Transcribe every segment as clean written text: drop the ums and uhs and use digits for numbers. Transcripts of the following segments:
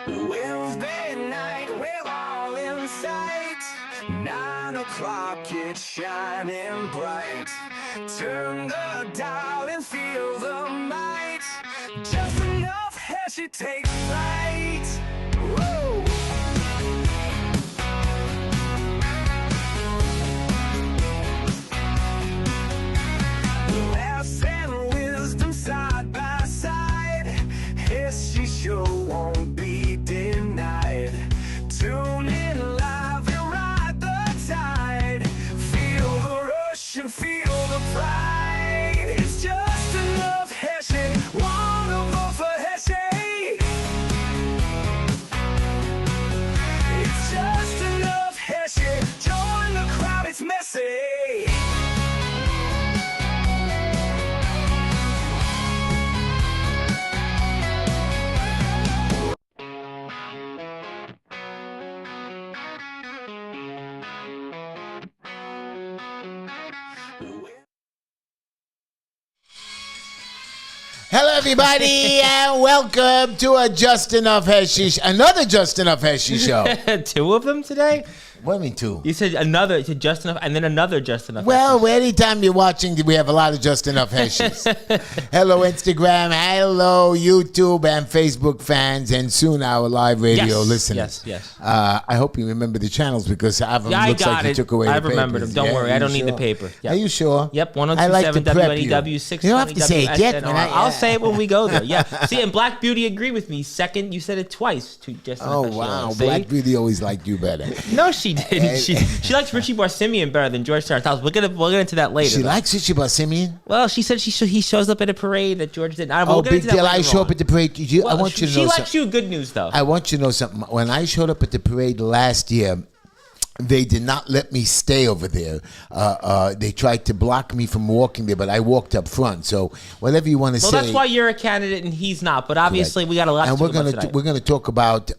Wednesday night, we're all in sight. 9 o'clock, it's shining bright. Turn the dial and feel the might. Just enough Heshy takes flight. Woo! Laughs and wisdom side by side. Heshy show won't be denied. Tune in live and ride the tide. Feel the rush and feel the pride. It's just enough Heshy. Wanna vote for Heshy? It's just enough Heshy. Join the crowd, it's messy. Hello, everybody, and welcome to a Just Enough Heshy, another Just Enough Heshy show. Two of them today? What do you mean two? You said another, you said Just Enough, and then another Just Enough. Well, anytime you're watching, we have a lot of Just Enough Heshys. Hello, Instagram. Hello, YouTube and Facebook fans, and soon our live radio listeners. Yes. I hope you remember the channels because Avram looks like he took away the papers. I remembered them. Don't worry. I don't need the paper. Yep. Are you sure? Yep, I like to 1027 prep you. WNEW 620. You don't have to say it yet. I'll say it when we go there. Yeah. See, and Black Beauty agreed with me. Second, you said it twice. To Just Enough Oh, wow. See? Black Beauty always liked you better. No, she didn't. She likes Richie Barsimian better than George Tarantino. We'll get into that later. She likes Richie Barsimian? Well, she said he shows up at a parade that George didn't. Oh, big deal. I show up at the parade. I want you to know She likes something. you. Good news, though. I want you to know something. When I showed up at the parade last year, they did not let me stay over there. They tried to block me from walking there, but I walked up front. So whatever you want to say. Well, that's why you're a candidate and he's not. But obviously, we got a lot and to talk about today. we're gonna talk about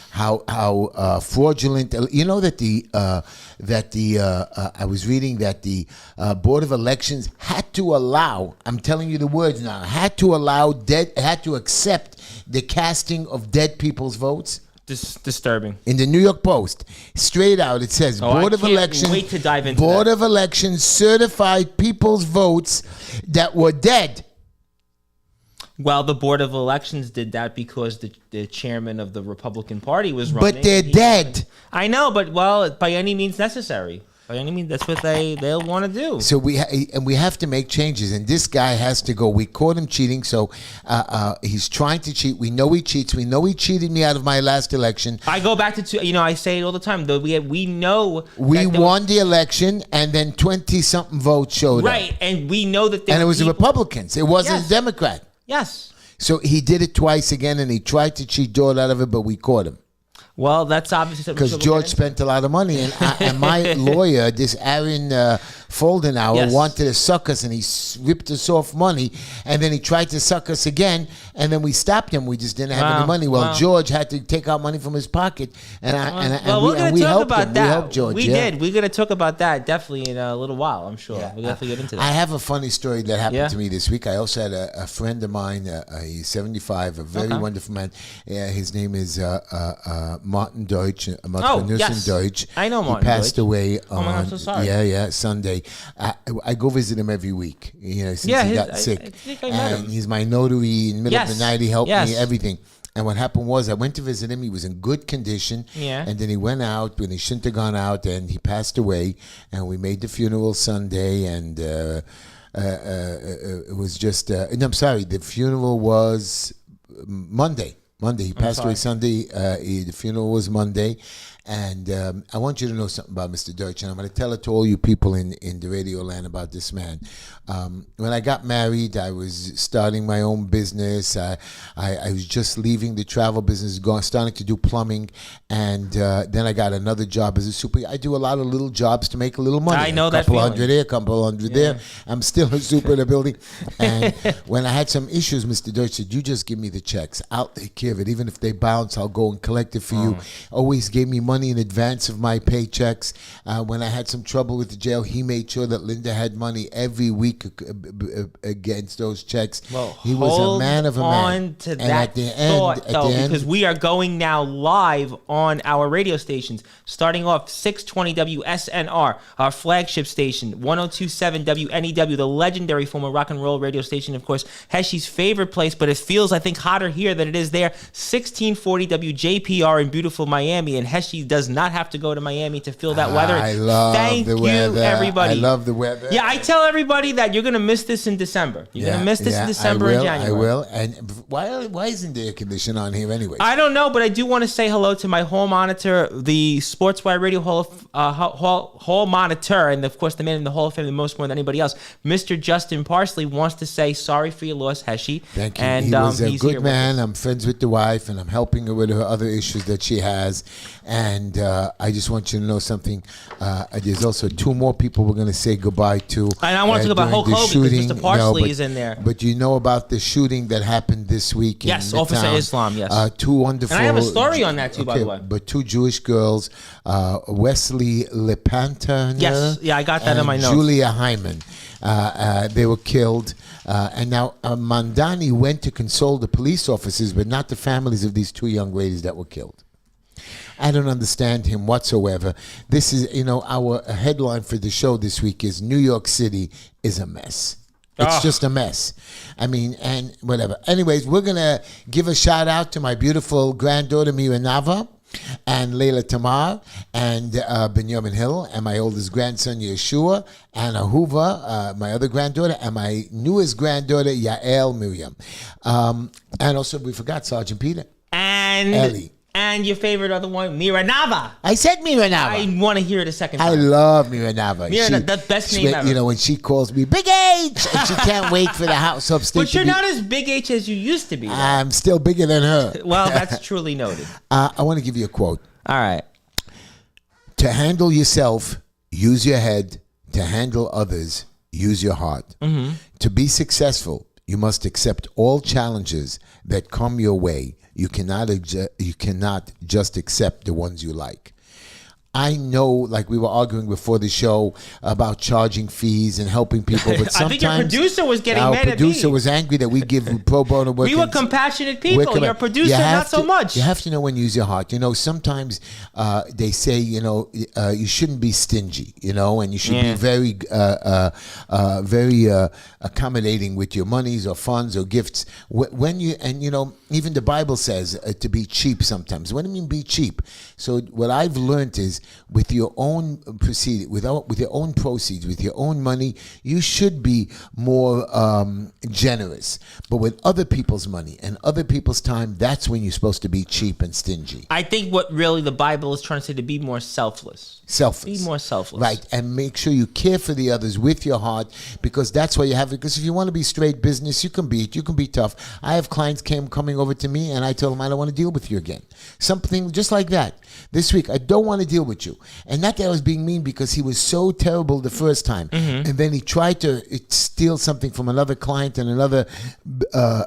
how fraudulent. You know that I was reading that the Board of Elections had to allow. I'm telling you the words now. Had to accept the casting of dead people's votes. Disturbing. In the New York Post, straight out, it says Board of Elections. Wait to dive into Board that. of Elections certified people's votes that were dead. Well, the Board of Elections did that because the chairman of the Republican Party was running. But they're dead. I know, but by any means necessary. By any means, that's what they'll want to do. So we have to make changes, and this guy has to go. We caught him cheating, so he's trying to cheat. We know he cheats. We know he cheated me out of my last election. I go back to I say it all the time. Though we know we won the election, and then 20-something votes showed up. Right, and we know that. And it was the Republicans. It wasn't a Democrat. Yes. So he did it twice again, and he tried to cheat George out of it, but we caught him. Well, that's obviously something because George spent a lot of money, and my lawyer, this Aaron Foldenauer, wanted to suck us, and he ripped us off money, and then he tried to suck us again, and then we stopped him. We just didn't have any money. Well, George had to take out money from his pocket, and we helped him. We helped George. We did. We're going to talk about that definitely in a little while, I'm sure. Yeah. We'll definitely get into that. I have a funny story that happened to me this week. I also had a friend of mine, he's 75, a very wonderful man. His name is Martin Deutsch. Deutsch. I know Martin. He passed away on I'm so sorry. Sunday. I go visit him every week. Since he got sick. I think I met him. He's my notary. In the middle of the night, he helped me everything. And what happened was I went to visit him. He was in good condition. Yeah. And then he went out when he shouldn't have gone out, and he passed away. And we made the funeral Sunday, and it was just. I'm sorry. The funeral was Monday. He passed away Sunday. The funeral was Monday. And I want you to know something about Mr. Deutsch, and I'm going to tell it to all you people in the radio land about this man. When I got married, I was starting my own business. I was just leaving the travel business, starting to do plumbing, and then I got another job as a super. I do a lot of little jobs to make a little money. I know that feeling. A couple hundred here, a couple hundred there. I'm still a super in the building. And when I had some issues, Mr. Deutsch said, "You just give me the checks. I'll take care of it. Even if they bounce, I'll go and collect it for you." Always gave me money money in advance of my paychecks. When I had some trouble with the jail, he made sure that Linda had money every week against those checks. Well, he was a man of a man. Hold on to that thought, though, because we are going now live on our radio stations. Starting off 620 WSNR, our flagship station, 1027 WNEW, the legendary former rock and roll radio station, of course, Heshy's favorite place, but it feels, I think, hotter here than it is there. 1640 WJPR in beautiful Miami, and Heshy does not have to go to Miami to feel that weather. I love the weather. Thank you, everybody. I love the weather. Yeah, I tell everybody that you're going to miss this in December. You're going to miss this in December and January. I will. And why isn't the air conditioner on here anyway? I don't know, but I do want to say hello to my hall monitor, the Sportswire Radio Hall monitor, and of course the man in the Hall of Fame the most more than anybody else, Mr. Justin Parsley, wants to say sorry for your loss, Heshy. Thank you. And, he was a he's good man. I'm friends with the wife, and I'm helping her with her other issues that she has. And I just want you to know something. There's also 2 more people we're going to say goodbye to. And I want to go about Hulk Hogan because Mr. Parsley is in there. But you know about the shooting that happened this week in Yes, Midtown. Officer Islam, yes. 2 wonderful... And I have a story on that too, by the way. But 2 Jewish girls, Wesley Lepanta. Yes, yeah, I got that in my notes. Julia Hyman. They were killed. And now Mamdani went to console the police officers, but not the families of these 2 young ladies that were killed. I don't understand him whatsoever. This is, our headline for the show this week is New York City is a mess. It's just a mess. I mean, and whatever. Anyways, we're going to give a shout out to my beautiful granddaughter, Mira Nava, and Layla Tamar, and Benjamin Hill, and my oldest grandson, Yeshua, Anna Hoover, my other granddaughter, and my newest granddaughter, Yael Miriam. And also, we forgot Sergeant Peter. And Ellie. And your favorite other one, Mira Nava. I said Mira Nava. I want to hear it a second time. I love Mira Nava. Mira, the best name ever. When she calls me Big H, and she can't wait for the house upstairs. But you're not as Big H as you used to be. Though. I'm still bigger than her. Well, that's truly noted. I want to give you a quote. All right. To handle yourself, use your head. To handle others, use your heart. Mm-hmm. To be successful, you must accept all challenges that come your way. You cannot just accept the ones you like. I know, like we were arguing before the show about charging fees and helping people, but sometimes I think your producer was getting mad at me. Our producer was angry that we give pro bono work. We were compassionate people. Your producer, not so much. You have to know when to use your heart. Sometimes they say, you shouldn't be stingy, and you should be very, very accommodating with your monies or funds or gifts. Even the Bible says to be cheap sometimes. What do you mean be cheap? So what I've learned is with your own proceeds, with your own proceeds, with your own money, you should be more generous. But with other people's money and other people's time, that's when you're supposed to be cheap and stingy. I think what really the Bible is trying to say to be more selfless. Selfless. Be more selfless. Right. And make sure you care for the others with your heart, because that's why you have it. Because if you want to be straight business, you can be tough. I have clients coming over to me and I told them I don't want to deal with you again. Something just like that. This week, I don't want to deal with you. And not that I was being mean, because he was so terrible the first time. Mm-hmm. And then he tried to steal something from another client in another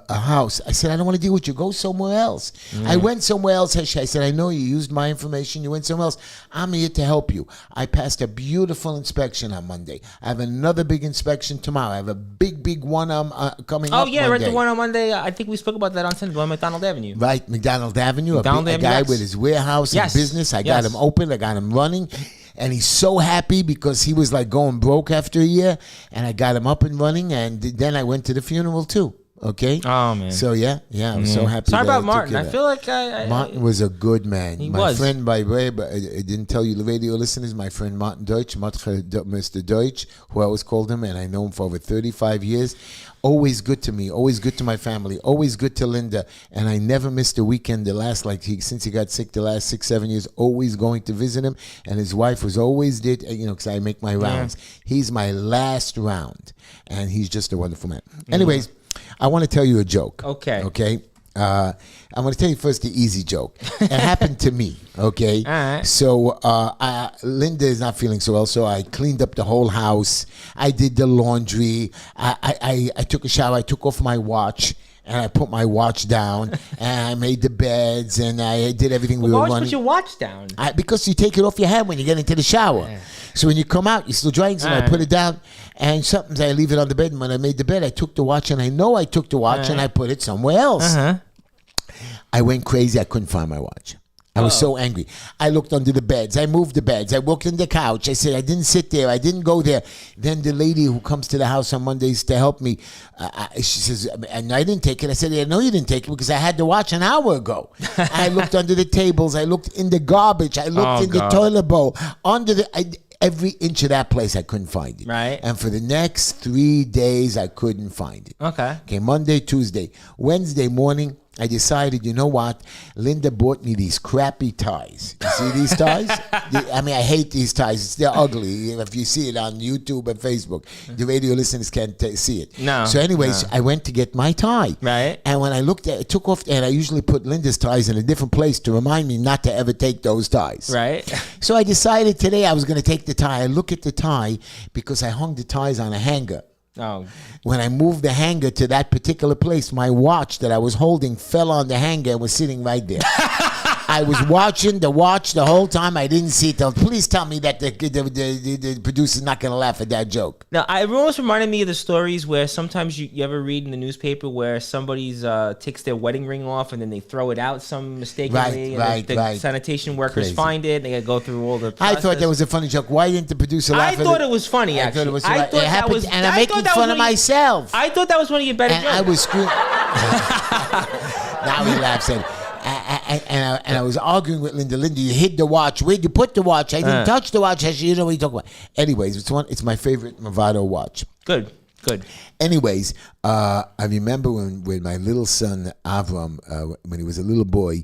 house. I said, I don't want to deal with you. Go somewhere else. Mm. I went somewhere else. I said, I know you used my information. You went somewhere else. I'm here to help you. I passed a beautiful inspection on Monday. I have another big inspection tomorrow. I have a big one coming up Monday. Monday. Right, the one on Monday. I think we spoke about that on Sunday on McDonald Avenue. Right, McDonald Avenue. A guy with his warehouse and business. I got him open. I got him running. And he's so happy because he was like going broke after a year. And I got him up and running. And then I went to the funeral too. Okay. Oh man. So yeah, I'm so happy. Sorry about Martin. I feel like Martin was a good man. My friend, by the way, but I didn't tell you, the radio listeners. My friend Martin Deutsch, Mr. Deutsch, who I always called him, and I know him for over 35 years. Always good to me. Always good to my family. Always good to Linda. And I never missed a weekend. Since he got sick, the last 6-7 years, always going to visit him. And his wife was always did. Because I make my rounds. He's my last round, and he's just a wonderful man. Anyways. I want to tell you a joke. Okay. I'm going to tell you first the easy joke. It happened to me. Okay. All right. So Linda is not feeling so well, so I cleaned up the whole house. I did the laundry. I took a shower. I took off my watch. and I put my watch down, and I made the beds, and I did everything we were running. Why would you put your watch down? Because you take it off your head when you get into the shower. Yeah. So when you come out, you're still drying, so I put it down, and sometimes I leave it on the bed, and when I made the bed, I took the watch, and I know I took the watch, and I put it somewhere else. I went crazy. I couldn't find my watch. I was so angry. I looked under the beds. I moved the beds. I walked in the couch. I said, I didn't sit there. I didn't go there. Then the lady who comes to the house on Mondays to help me, she says, and I didn't take it. I said, yeah, no, you didn't take it because I had the watch an hour ago. I looked under the tables. I looked in the garbage. I looked in the toilet bowl. Every inch of that place, I couldn't find it. Right. And for the next 3 days, I couldn't find it. Okay, Monday, Tuesday. Wednesday morning, I decided, you know what? Linda bought me these crappy ties. You see these ties? I mean, I hate these ties. They're ugly. If you see it on YouTube and Facebook, the radio listeners can't see it. No. So anyways, I went to get my tie. Right. And when I looked at it, took off, and I usually put Linda's ties in a different place to remind me not to ever take those ties. Right. So I decided today I was going to take the tie. I look at the tie because I hung the ties on a hanger. Oh. When I moved the hanger to that particular place, my watch that I was holding fell on the hanger and was sitting right there. I was watching the watch the whole time. I didn't see it. Please tell me that the producer's not going to laugh at that joke. Now, it almost reminded me of the stories where sometimes you ever read in the newspaper where somebody's takes their wedding ring off and then they throw it out some mistakenly. Right. The sanitation workers find it. They got to go through all the process. I thought that was a funny joke. Why didn't the producer laugh at it? I thought it was funny, actually. I thought that was... And I'm making fun of myself. I thought that was one of your better jokes. I was screwing... Now he laughs at it. And I was arguing with Linda. Linda, you hid the watch. Where'd you put the watch? I didn't touch the watch. You know what you're talking about. Anyways, it's my favorite Movado watch. Good. Anyways, I remember when my little son Avram, when he was a little boy,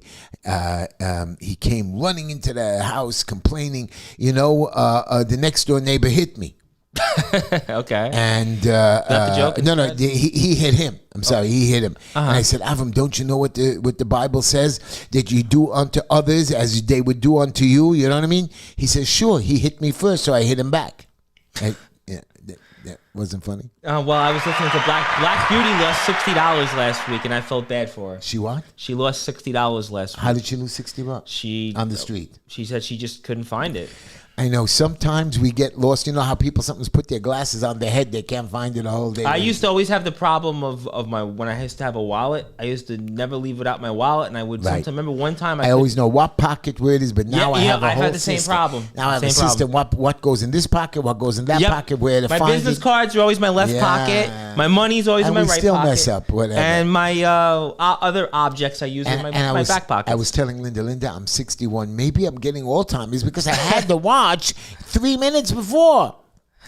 he came running into the house complaining, the next door neighbor hit me. Okay. And the joke? No, he hit him. I'm sorry, he hit him. And I said, Avram, don't you know what the Bible says? That you do unto others as they would do unto you. You know what I mean? He says, sure. He hit me first, so I hit him back. That wasn't funny. Well, I was listening to Black Beauty lost $60 last week, and I felt bad for her. She what? She lost $60 last week. How did she lose $60? On the street. She said she just couldn't find it. I know sometimes we get lost. You know how people sometimes put their glasses on their head, they can't find it the whole day. I used to always have the problem of my, when I used to have a wallet, I used to never leave without my wallet, and I would sometimes remember one time I always know what pocket where it is, but now I have a whole had the same problem. Now I have a system. What goes in this pocket, what goes in that pocket, where to find it. My business cards are always my left pocket. My money's always in my right pocket. And we still mess up, whatever. And my other objects I use in my back pocket. I was telling Linda, I'm 61. Maybe I'm getting Alzheimer's because I had the watch 3 minutes before.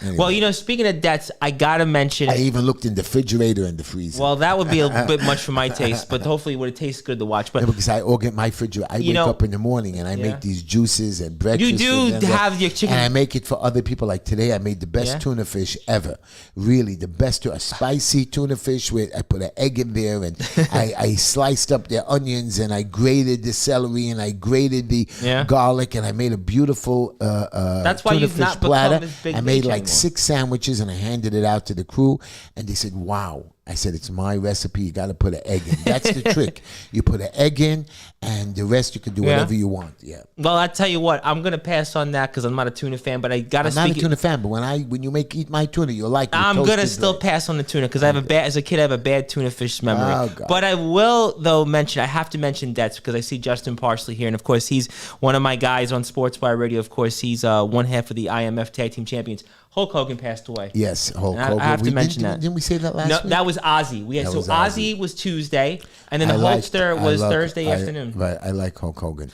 Anyway. Well, speaking of debts, I gotta mention. I even looked in the refrigerator and the freezer. Well, that would be a bit much for my taste, but hopefully it would taste good to watch. But because I get my refrigerator, I wake up in the morning and I make these juices and breakfast. You do have your chicken, and I make it for other people. Like today, I made the best tuna fish ever. Really, the best a spicy tuna fish with. I put an egg in there and I sliced up the onions and I grated the celery and I grated the garlic and I made a beautiful that's why tuna you've fish not platter. This big I made like anymore. 6 sandwiches and I handed it out to the crew and they said, wow. I said, it's my recipe. You got to put an egg in. That's the trick. You put an egg in and the rest you can do whatever you want. Yeah. Well, I tell you what, I'm going to pass on that because I'm not a tuna fan, but I got to speak. I'm not a tuna fan, but when you eat my tuna, you'll like it. I'm going to still pass on the tuna because as a kid, I have a bad tuna fish memory. Oh, God. But I will, though, I have to mention Debts because I see Justin Parsley here. And, of course, he's one of my guys on Sports Bar Radio. Of course, he's one half of the IMF Tag Team Champions. Hulk Hogan passed away. Yes, Hulk Hogan. I have to mention that. Didn't we say that last week? No, that was Ozzy. Ozzy was Tuesday, and then the Hulkster was Thursday afternoon. Right, I like Hulk Hogan.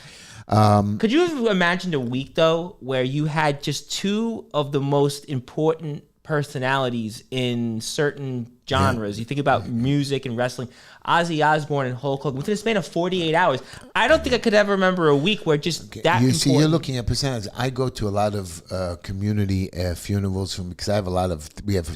Could you have imagined a week, though, where you had just two of the most important personalities in certain genres? You think about music and wrestling. Ozzy Osbourne and Hulk Hogan within a span of 48 hours. I don't think I could ever remember a week where just that. You see, you're looking at percentages. I go to a lot of community funerals because I have we have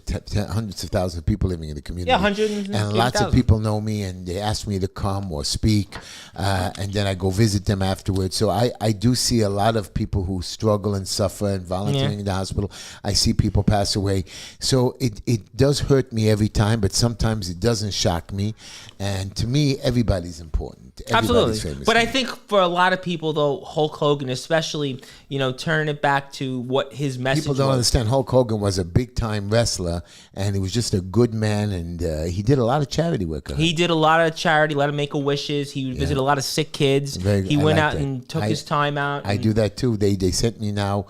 hundreds of thousands of people living in the community. Yeah, hundreds and lots of people know me and they ask me to come or speak, and then I go visit them afterwards. So I do see a lot of people who struggle and suffer and volunteering in the hospital. I see people pass away. So it does hurt me every time, but sometimes it doesn't shock me. And to me, everybody's important. Everybody's Absolutely. But I think for a lot of people, though, Hulk Hogan, especially, turning it back to what his message was. People don't understand. Hulk Hogan was a big-time wrestler, and he was just a good man, and he did a lot of charity work. He did a lot of charity, a lot of Make-A-Wishes. He would visit a lot of sick kids. He went out and took his time out. I do that, too. They sent me now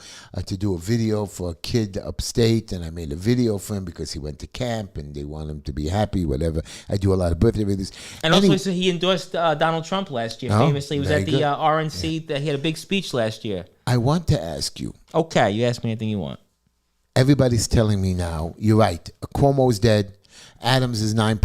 to do a video for a kid upstate, and I made a video for him because he went to camp, and they want him to be happy, whatever. I do a lot of birthday videos. And also, so he endorsed Donald Trump last year, famously. He was at the RNC. He had a big speech last year. I want to ask you. Okay, you ask me anything you want. Everybody's telling me now, you're right, Cuomo's dead, Adams is 9%,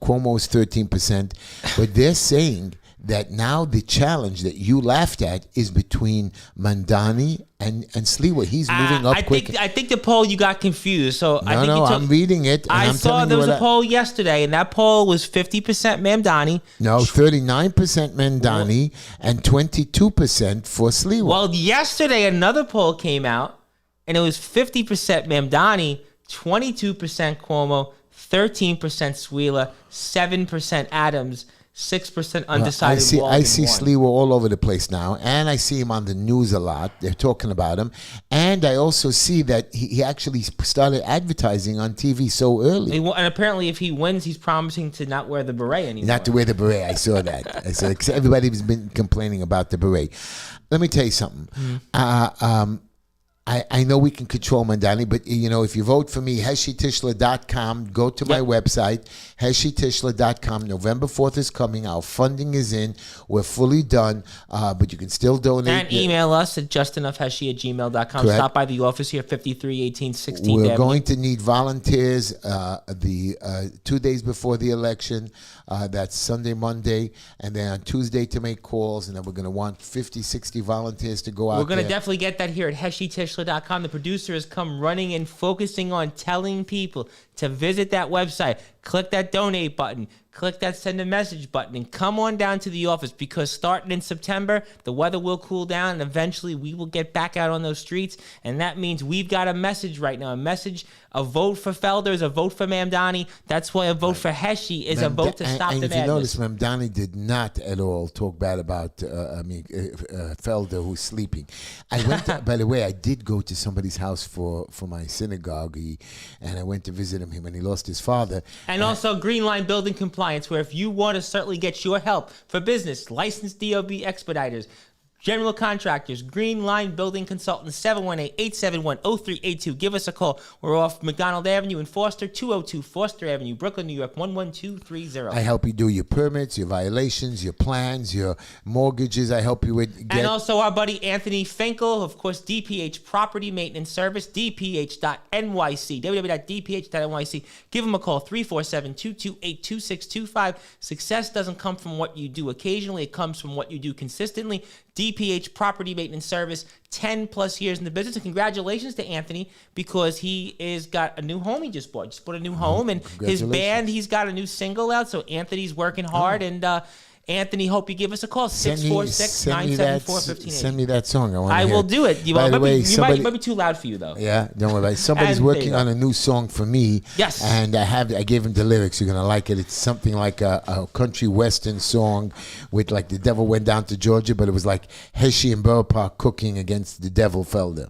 Cuomo's 13%, but they're saying that now the challenge that you laughed at is between Mamdani and Sliwa. He's moving up quick. I think the poll, you got confused. So I'm reading it. And I saw there was a poll yesterday, and that poll was 50% Mamdani. No, 39% Mamdani and 22% for Sliwa. Well, yesterday another poll came out, and it was 50% Mamdani, 22% Cuomo, 13% Sliwa, 7% Adams, 6% undecided. I see Sliwa all over the place now, and I see him on the news a lot. They're talking about him, and I also see that he actually started advertising on TV so early. And apparently, if he wins, he's promising to not wear the beret anymore. Not to wear the beret. I saw that. I said everybody's been complaining about the beret. Let me tell you something. I know we can control Mamdani, but if you vote for me, HeshyTishler.com, go to my website, HeshyTishler.com. November 4th is coming. Our funding is in. We're fully done, but you can still donate. And email us at justenoughheshy@gmail.com. Correct. Stop by the office here, 5318 16th We're Avenue. going to need volunteers the 2 days before the election. That's Sunday, Monday, and then on Tuesday to make calls, and then we're going to want 50, 60 volunteers to go out there. We're going to definitely get that here at HeshyTishler.com. The producer has come running and focusing on telling people to visit that website, click that donate button, click that send a message button, and come on down to the office, because starting in September, the weather will cool down, and eventually we will get back out on those streets, and that means we've got a message right now, a vote for Felder is a vote for Mamdani. That's why a vote for Heshy is a vote to stop the madness. And if you notice, Mamdani did not at all talk bad about Felder, who's sleeping. I went to, by the way, I did go to somebody's house for my synagogue, and I went to visit him when he lost his father. And also Green Line Building Compliance, where if you want to certainly get your help for business, licensed DOB expediters, general contractors, Green Line Building Consultants, 718-871-0382. Give us a call. We're off McDonald Avenue in Foster, 202 Foster Avenue, Brooklyn, New York, 11230. I help you do your permits, your violations, your plans, your mortgages. I help you with... And also our buddy Anthony Finkel, of course, DPH Property Maintenance Service, dph.nyc, www.dph.nyc. Give him a call, 347-228-2625. Success doesn't come from what you do occasionally. It comes from what you do consistently. DPH Property Maintenance Service, 10 plus years in the business. And congratulations to Anthony, because he is got a new home he just bought. Just bought a new home, and his band, he's got a new single out. So Anthony's working hard, and Anthony, hope you give us a call, 646-974-1580. Send me that song. I will do it. By the way, it might be too loud for you, though. Yeah, don't worry about it. Somebody's working on a new song for me. Yes. And I gave him the lyrics. You're going to like it. It's something like a country western song with like the devil went down to Georgia, but it was like Heshy and Borough Park cooking against the devil Felder.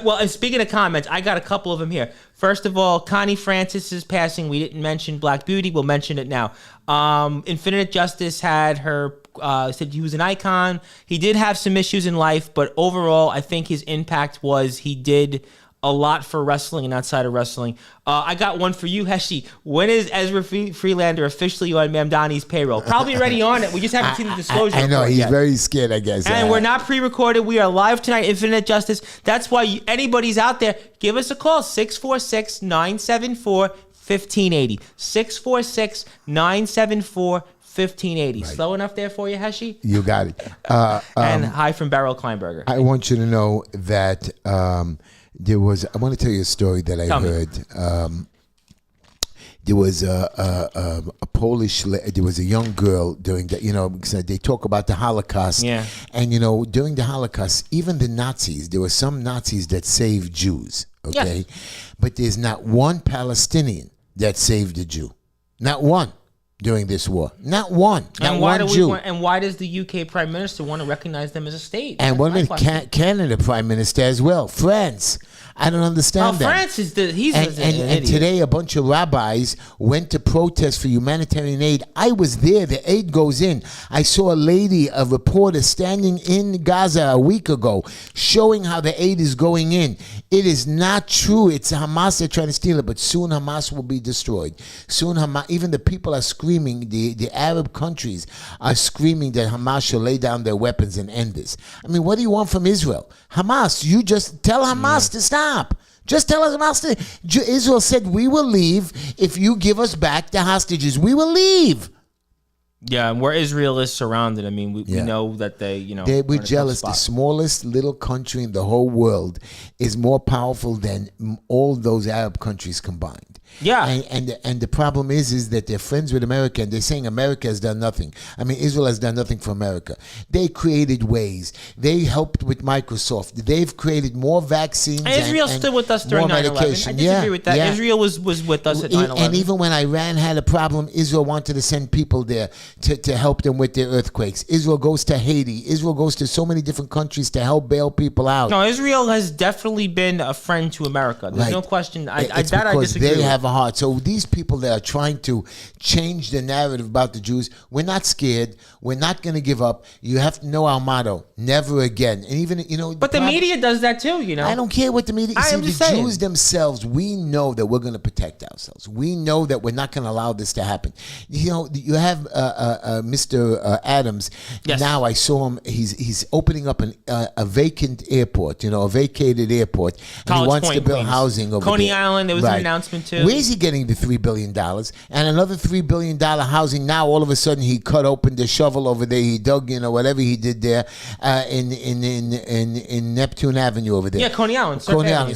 Well, and speaking of comments, I got a couple of them here. First of all, Connie Francis is passing. We didn't mention Black Beauty. We'll mention it now. Infinite Justice had her, said he was an icon. He did have some issues in life, but overall, I think his impact was he did a lot for wrestling and outside of wrestling. I got one for you, Heshy. When is Ezra Freelander officially on Mamdani's payroll? Probably already on it. We just haven't seen the disclosure. I know. He's very scared, I guess. And we're not pre-recorded. We are live tonight, Infinite Justice. That's why anybody's out there, give us a call, 646-974-1580. 646-974-1580. Right. Slow enough there for you, Heshy? You got it. And hi from Beryl Kleinberger. I want you to know that I want to tell you a story that I heard. There was a Polish, there was a young girl during that, because they talk about the Holocaust. Yeah. And, during the Holocaust, even the Nazis, there were some Nazis that saved Jews, okay? Yes. But there's not one Palestinian that saved a Jew. Not one during this war. Not one. Not one Jew. And why does the UK Prime Minister want to recognize them as a state? And what about Canada Prime Minister as well? France. I don't understand that. France is he's and an idiot. Today a bunch of rabbis went to protest for humanitarian aid. I was there. The aid goes in. I saw a reporter standing in Gaza a week ago showing how the aid is going in. It is not true. It's Hamas that are trying to steal it, but soon Hamas will be destroyed. Soon Hamas, even the people are screaming, the Arab countries are screaming that Hamas should lay down their weapons and end this. I mean, what do you want from Israel? Hamas, you just tell Hamas to stop. Just tell us about Israel said, we will leave if you give us back the hostages. We will leave. Yeah, and where Israel is surrounded, I mean, we know that we're jealous. The smallest little country in the whole world is more powerful than all those Arab countries combined. Yeah, and the problem is that they're friends with America, and they're saying America has done nothing. I mean, Israel has done nothing for America. They created ways. They helped with Microsoft. They've created more vaccines. And Israel stood with us during 9/11. I disagree with that. Yeah. Israel was with us at 9/11. And even when Iran had a problem, Israel wanted to send people there to help them with their earthquakes. Israel goes to Haiti. Israel goes to so many different countries to help bail people out. No, Israel has definitely been a friend to America. There's no question. I disagree. They have a heart. So these people that are trying to change the narrative about the Jews, we're not scared. We're not going to give up. You have to know our motto: never again. And even but the media does that too. I don't care what the media. The Jews themselves, we know that we're going to protect ourselves. We know that we're not going to allow this to happen. You have Mr. Adams. Yes. Now I saw him. He's opening up a vacant airport. A vacated airport. And he wants to build housing over Coney there. Island. There was an announcement too. Where's he getting the $3 billion? And another $3 billion housing. Now all of a sudden he cut open the shovel over there. He dug, whatever he did there in Neptune Avenue over there. Yeah, Coney Island.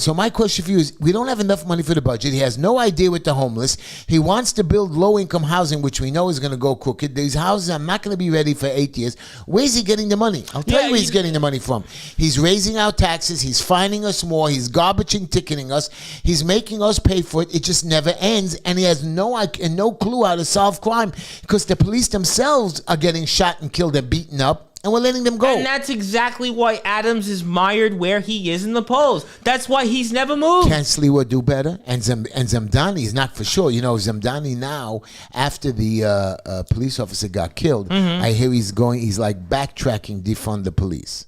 So my question for you is, we don't have enough money for the budget. He has no idea with the homeless. He wants to build low-income housing, which we know is going to go crooked. These houses are not going to be ready for 8 years. Where's he getting the money? I'll tell you where he's getting the money from. He's raising our taxes. He's fining us more. He's garbage and ticketing us. He's making us pay for it. It just never ends, and he has no clue how to solve crime because the police themselves are getting shot and killed and beaten up, and we're letting them go. And that's exactly why Adams is mired where he is in the polls. That's why he's never moved. Can Sliwa do better? And Mamdani is not for sure. Mamdani now, after the police officer got killed, I hear he's like backtracking, defund the police.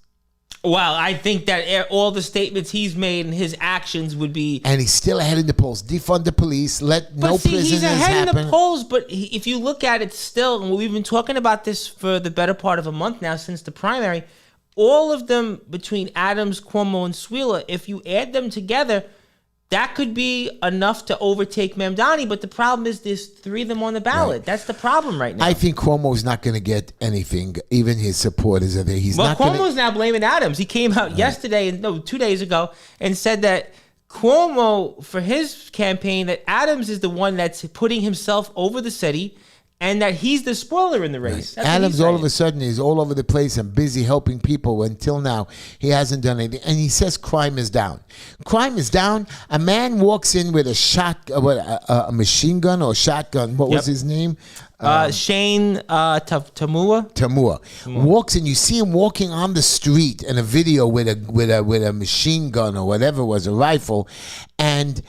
Well, I think that all the statements he's made and his actions would be... And he's still ahead in the polls. Defund the police. No prisoners he's ahead happen. in the polls, but if you look at it still, and we've been talking about this for the better part of a month now since the primary, all of them between Adams, Cuomo, and Sliwa, if you add them together, that could be enough to overtake Mamdani, but the problem is there's 3 of them on the ballot. Right. That's the problem right now. I think Cuomo's not going to get anything. Even his supporters are there. Cuomo's now blaming Adams. He came out 2 days ago, and said that Cuomo, for his campaign, that Adams is the one that's putting himself over the city, and that he's the spoiler in the race. Right. Adams all of a sudden is all over the place and busy helping people. Until now, he hasn't done anything. And he says crime is down. Crime is down. A man walks in with a machine gun or shotgun. What was his name? Shane Tamua walks in. You see him walking on the street in a video with a machine gun or whatever it was, a rifle, and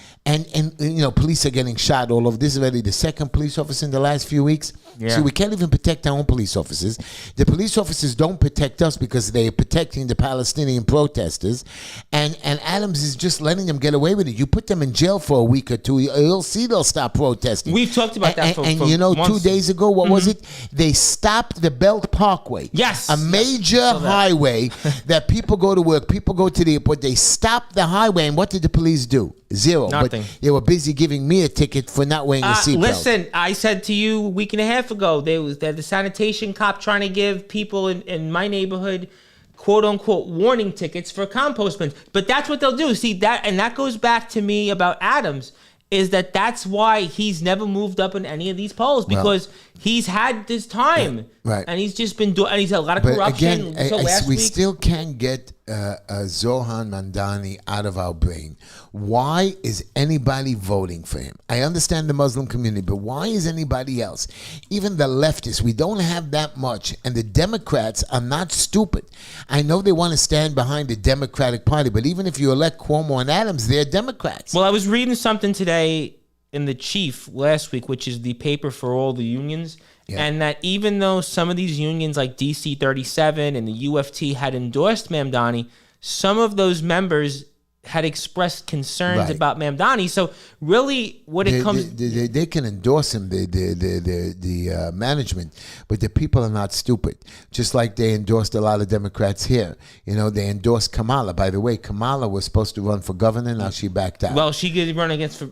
police are getting shot all over. This is already the second police officer in the last few weeks. Yeah. So we can't even protect our own police officers. The police officers don't protect us because they are protecting the Palestinian protesters, and Adams is just letting them get away with it. You put them in jail for a week or two, you'll see they'll stop protesting. We've talked about that for months. 2 days ago, what was it? They stopped the Belt Parkway. Yes. A major highway that people go to work, people go to the airport. They stopped the highway, and what did the police do? Zero. Nothing. But they were busy giving me a ticket for not wearing a seatbelt. Listen, I said to you a week and a half ago, there was the sanitation cop trying to give people in my neighborhood quote unquote warning tickets for compost bins. But that's what they'll do. See, that goes back to me about Adams, is that's why he's never moved up in any of these polls, because he's had this time. Right. And he's just been doing, and he's had a lot of corruption. Again, we still can't get Zohan Mamdani out of our brain. Why is anybody voting for him? I understand the Muslim community, but why is anybody else? Even the leftists, we don't have that much, and the Democrats are not stupid. I know they want to stand behind the Democratic Party, but even if you elect Cuomo and Adams, they're Democrats. Well, I was reading something today in the Chief last week, which is the paper for all the unions, and that even though some of these unions like DC 37 and the UFT had endorsed Mamdani, some of those members had expressed concerns about Mamdani. So really, what it comes... They can endorse him, the management, but the people are not stupid. Just like they endorsed a lot of Democrats here. You know, they endorsed Kamala. By the way, Kamala was supposed to run for governor. Now she backed out. Well, she could run against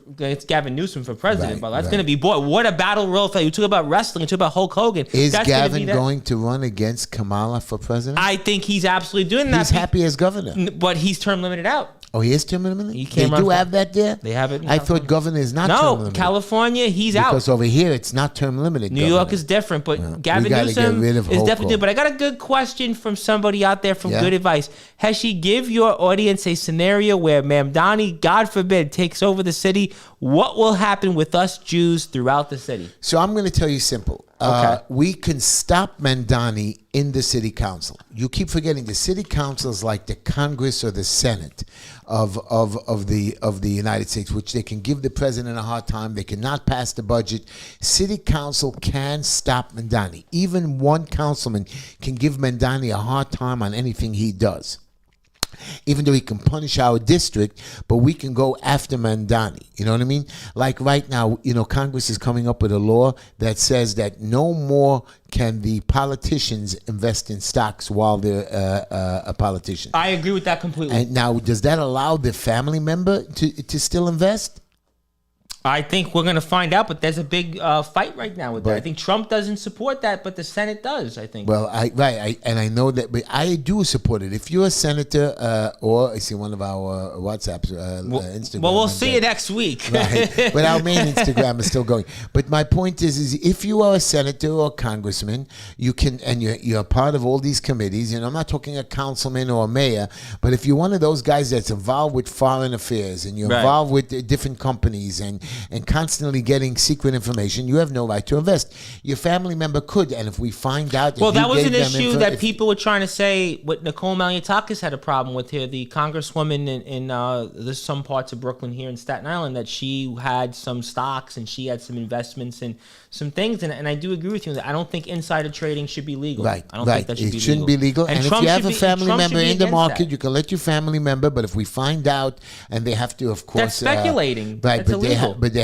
Gavin Newsom for president, but that's going to be... Boy, what a battle royal fight. You talk about wrestling. You talk about Hulk Hogan. Is Gavin going to run against Kamala for president? I think he's absolutely doing that. He's happy as governor. But he's term limited out. Oh, he is term limited? They do have that there? They have it. I thought governor is not term limited. No, California, he's out. Because over here, it's not term limited. New York is different, but Gavin Newsom is definitely good. But I got a good question from somebody out there from Good Advice. Heshy, give your audience a scenario where Mamdani, God forbid, takes over the city. What will happen with us Jews throughout the city? So I'm going to tell you simple. We can stop Mamdani in the city council. You keep forgetting the city council is like the Congress or the Senate of the United States, which they can give the president a hard time. They cannot pass the budget. City council can stop Mamdani. Even one councilman can give Mamdani a hard time on anything he does. Even though he can punish our district, but we can go after Mamdani. You know what I mean? Like right now, you know, Congress is coming up with a law that says that no more can the politicians invest in stocks while they're a politician. I agree with that completely. And now, does that allow the family member to still invest? I think we're going to find out, but there's a big fight right now with that. I think Trump doesn't support that, but the Senate does, I think. Well, I know that, but I do support it. If you're a senator or I see one of our WhatsApps, Instagram. Well, we'll see you next week. Right. But our main Instagram is still going. But my point is if you are a senator or a congressman, you can, and you're part of all these committees, you know, I'm not talking a councilman or a mayor, but if you're one of those guys that's involved with foreign affairs and you're involved with different companies and constantly getting secret information, you have no right to invest. Your family member could, and if we find out... Well, that was an issue that people were trying to say what Nicole Maliotakis had a problem with here, the congresswoman in some parts of Brooklyn here in Staten Island, that she had some stocks and she had some investments and some things, and I do agree with you that I don't think insider trading should be legal. Right, I don't think that should be legal. It shouldn't be legal. And if you have a family member in the market, you can let your family member, but if we find out, and they have to, of course... That's speculating. Right, that's illegal. But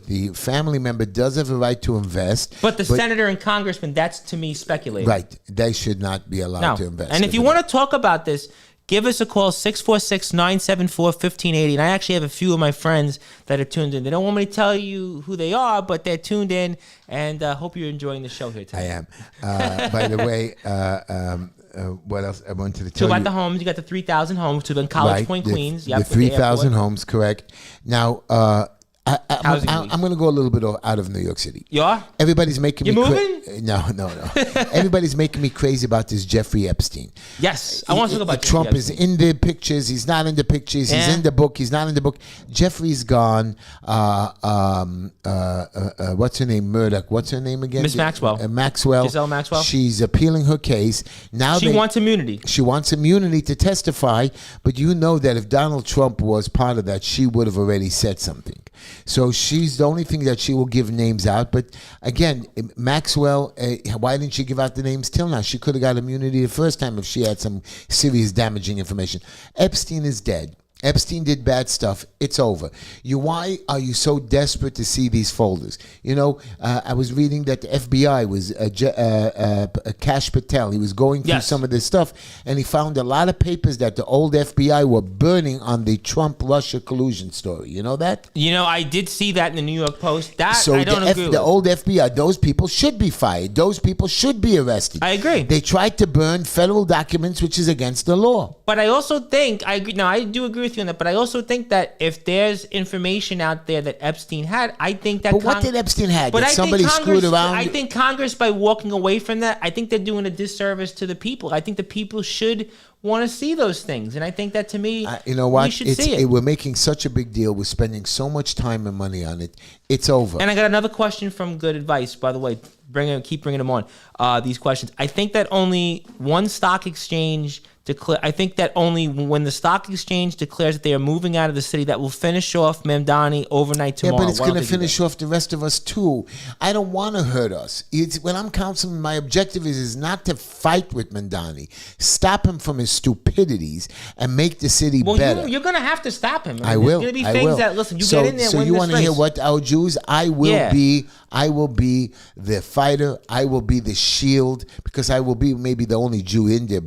the family member does have a right to invest. But the senator and congressman, that's to me speculating. Right, they should not be allowed to invest. And if you want to talk about this, give us a call, 646-974-1580. And I actually have a few of my friends that are tuned in. They don't want me to tell you who they are, but they're tuned in, and hope you're enjoying the show here today. I am. By the way, what else I wanted to tell you? About the homes, you got the 3,000 homes to in College Point, Queens. The 3,000 homes, correct. Now, I'm going to go a little bit out of New York City. You are? Everybody's making me moving? No. Everybody's making me crazy about this Jeffrey Epstein. Yes, I want to talk about Trump. Trump is in the pictures. He's not in the pictures. He's in the book. He's not in the book. Jeffrey's gone. What's her name? Murdoch. What's her name again? Miss Maxwell. Giselle Maxwell. She's appealing her case. Now she wants immunity. She wants immunity to testify, but you know that if Donald Trump was part of that, she would have already said something. So she's the only thing that she will give names out. But again, Maxwell, why didn't she give out the names till now? She could have got immunity the first time if she had some serious damaging information. Epstein is dead. Epstein did bad stuff. It's over. Why are you so desperate to see these folders? You know, I was reading that the FBI was Kash Patel. He was going through some of this stuff, and he found a lot of papers that the old FBI were burning on the Trump-Russia collusion story. You know that? You know, I did see that in the New York Post. That so I don't agree with. The old FBI, those people should be fired. Those people should be arrested. I agree. They tried to burn federal documents, which is against the law. But I also think, I agree. Now, I do agree with you on that, but I also think that if there's information out there that Epstein had, I think that. But what did Epstein have? Did somebody screwed around? I think Congress, by walking away from that, I think they're doing a disservice to the people. I think the people should want to see those things, and I think that, to me, you know what? We should see it. We're making such a big deal. We're spending so much time and money on it. It's over. And I got another question from Good Advice, by the way. Keep bringing them on. These questions. I think that only one stock exchange I think that only when the stock exchange declares that they are moving out of the city, that will finish off Mamdani overnight tomorrow. Yeah, but it's going to finish off the rest of us too. I don't want to hurt us. When I'm counseling, my objective is not to fight with Mamdani. Stop him from his stupidities and make the city better. You're going to have to stop him. I will. There's going to be things that, listen, get in there. So you want to hear what our Jews? I will be the fighter. I will be the shield, because I will be maybe the only Jew in there.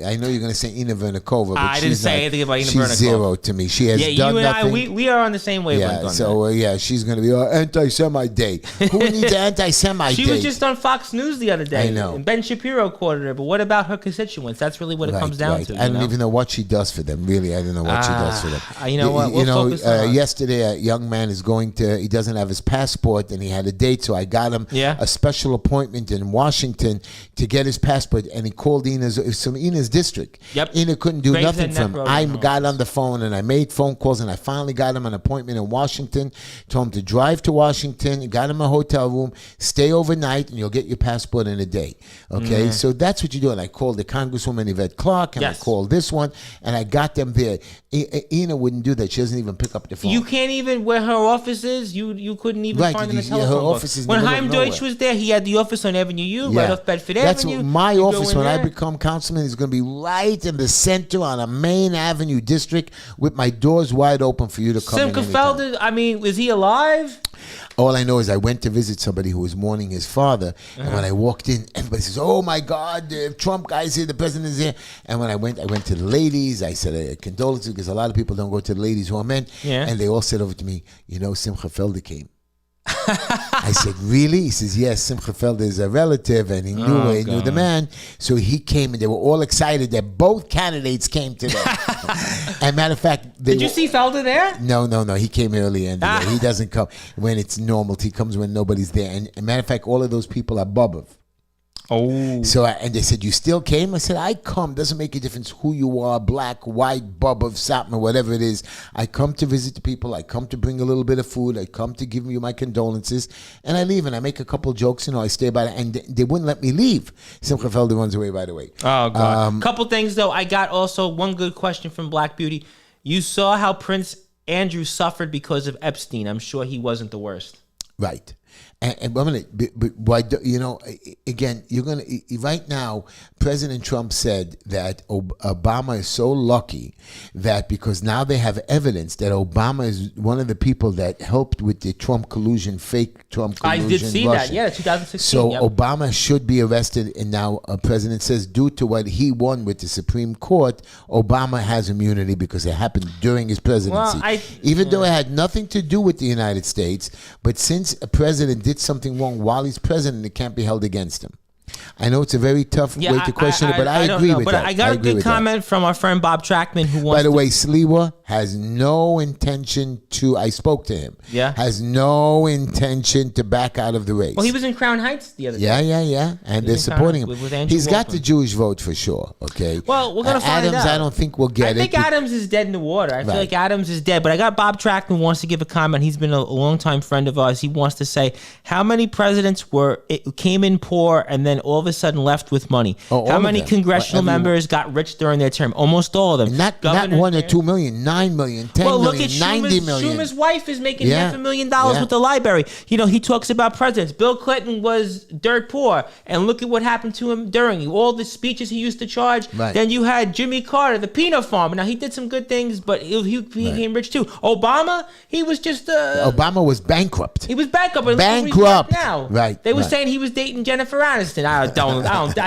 I know you're going to say Ina Vernikova, but I didn't say anything about Ina Vernikova. She's zero to me. She has done you and nothing. We are on the same wavelength. Yeah, so she's going to be anti-Semite day. Who needs anti-Semite day? She was just on Fox News the other day. I know. And Ben Shapiro quoted her, but what about her constituents? That's really what it comes down to. I don't even know what she does for them. Really, I don't know what she does for them. You know what? Yesterday a young man he doesn't have his passport, and he had a date, so I got him a special appointment in Washington to get his passport, and he called Ina's district. Yep. Ina couldn't do nothing for him. I got on the phone, and I made phone calls, and I finally got him an appointment in Washington. Told him to drive to Washington, got him a hotel room, stay overnight, and you'll get your passport in a day. Okay, so that's what you do. And I called the Congresswoman Yvette Clarke, and I called this one, and I got them there. Ina wouldn't do that. She doesn't even pick up the phone. You can't even, where her office is, you couldn't even find in the telephone her office is when Chaim Deutsch was there, he had the office on Avenue U, right off Bedford Avenue. That's my office when I become councilman is going to be right in the center on a main avenue district with my doors wide open for you to come in. Simcha Felder, I mean, was he alive? All I know is I went to visit somebody who was mourning his father, and when I walked in, everybody says, "Oh my God, the Trump guy's here, the president's here." And when I went to the ladies. I said condolences, because a lot of people don't go to the ladies who are men, and they all said over to me, Simcha Felder came. I said, really? He says, yes, Simcha Felder is a relative, and he knew the man. So he came, and they were all excited that both candidates came today. And matter of fact, did you see Felder there? No. He came early, and he doesn't come when it's normal. He comes when nobody's there. And matter of fact, all of those people are Bobov. Oh. So, and they said, you still came? I said, I come. Doesn't make a difference who you are, black, white, Bobov, Satmar, whatever it is. I come to visit the people. I come to bring a little bit of food. I come to give you my condolences. And I leave, and I make a couple jokes. I stay by it. And they wouldn't let me leave. Simcha Felder runs away right away. Oh, God. Couple things, though. I got also one good question from Black Beauty. You saw how Prince Andrew suffered because of Epstein. I'm sure he wasn't the worst. Right. And but why? Again, you're gonna right now. President Trump said that Obama is so lucky that because now they have evidence that Obama is one of the people that helped with the Trump collusion, fake Trump collusion. I did see Russia. that. 2016. So Obama should be arrested, and now President says due to what he won with the Supreme Court, Obama has immunity because it happened during his presidency. Even though it had nothing to do with the United States, but since a president did something wrong while he's president, it can't be held against him. I know it's a very tough way to question it, but I agree with that. I got a good comment from our friend Bob Trackman, who wants. By the way, Sliwa has no intention to. I spoke to him. Yeah. Has no intention to back out of the race. Well, he was in Crown Heights the other day. Yeah. And they're supporting him. He's got the Jewish vote for sure. Okay. Well, we're gonna find Adams, out. I don't think we'll get it. I think Adams is dead in the water. I feel like Adams is dead. But I got Bob Trackman wants to give a comment. He's been a longtime friend of ours. He wants to say how many presidents came in poor and then all of a sudden left with money. How many congressional members got rich during their term? Almost all of them. Not 1 or 2 million, 9 million, 10 million, look at 90 million. Schumer's wife is making $500,000 with the library. He talks about presidents. Bill Clinton was dirt poor, and look at what happened to him during all the speeches he used to charge. Right. Then you had Jimmy Carter, the peanut farmer. Now he did some good things, but he became rich too. Obama, he was just Obama was bankrupt. He was bankrupt. Bankrupt. Now, right. They were saying he was dating Jennifer Aniston. I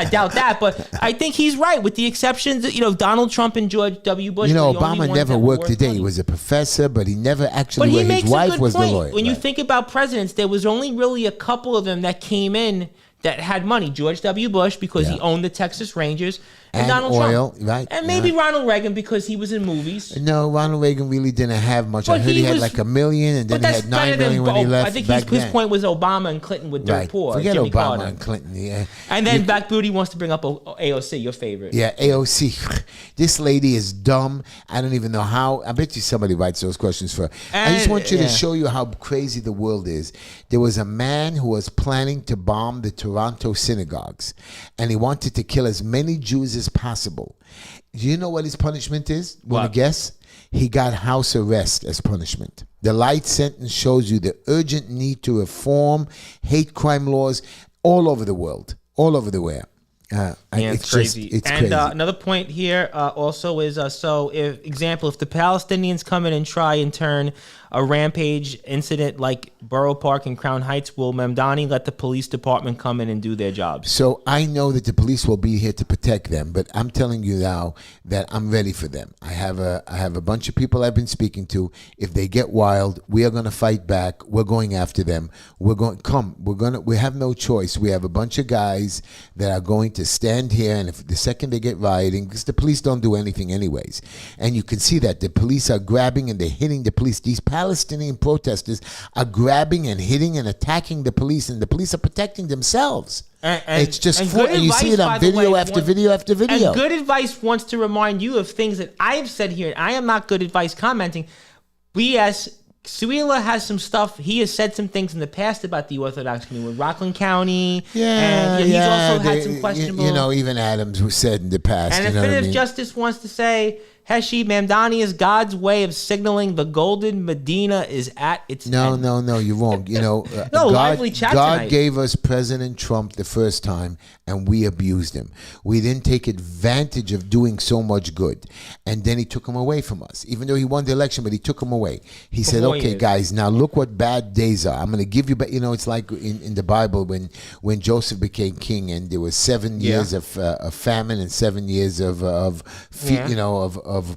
doubt that, but I think he's right with the exceptions. Donald Trump and George W. Bush. Obama never worked a day. He was a professor, but he never actually. His wife was the lawyer. When you think about presidents, there was only really a couple of them that came in that had money. George W. Bush, because he owned the Texas Rangers, and Donald oil, Trump. Right? And maybe Ronald Reagan because he was in movies. No, Ronald Reagan really didn't have much. I heard he had like $1 million, and then he had $9 million when he left. I think his point was Obama and Clinton were dirt poor. Forget Jimmy Obama Carter. and Clinton. Yeah. And then Back Booty wants to bring up AOC, your favorite. Yeah, AOC. This lady is dumb. I don't even know how. I bet you somebody writes those questions for her. I just want you to show you how crazy the world is. There was a man who was planning to bomb the Toronto synagogues, and he wanted to kill as many Jews as possible. Do you know what his punishment is? Want to guess? He got house arrest as punishment. The light sentence shows you the urgent need to reform hate crime laws all over the world. All over the world. It's crazy. It's crazy. Another point here also is if the Palestinians come in and try and turn a rampage incident like Borough Park and Crown Heights, will Mamdani let the police department come in and do their jobs? So I know that the police will be here to protect them, but I'm telling you now that I'm ready for them. I have a bunch of people I've been speaking to. If they get wild, we are going to fight back. We're going after them. We have no choice. We have a bunch of guys that are going to stand here, and if the second they get rioting, because the police don't do anything anyways, and you can see that the police are grabbing and they're hitting the police. These Palestinian protesters are grabbing and hitting and attacking the police, and the police are protecting themselves. It's just and you see it on video after video after video. And Good Advice wants to remind you of things that I've said here. I am not Good Advice commenting. BS. Sliwa has some stuff. He has said some things in the past about the Orthodox community with Rockland County. He's also had some questionable. Even Adams was said in the past. And Definitive Justice wants to say, Heshy, Mamdani is God's way of signaling the golden Medina is at its end. No, you're wrong. Lively chat God tonight. gave us President Trump the first time, and we abused him. We didn't take advantage of doing so much good, and then he took him away from us. Even though he won the election, but he took him away. He said, "Okay, guys, now look what bad days are. I'm going to give you." But it's like in the Bible when Joseph became king, and there was 7 years of famine and 7 years of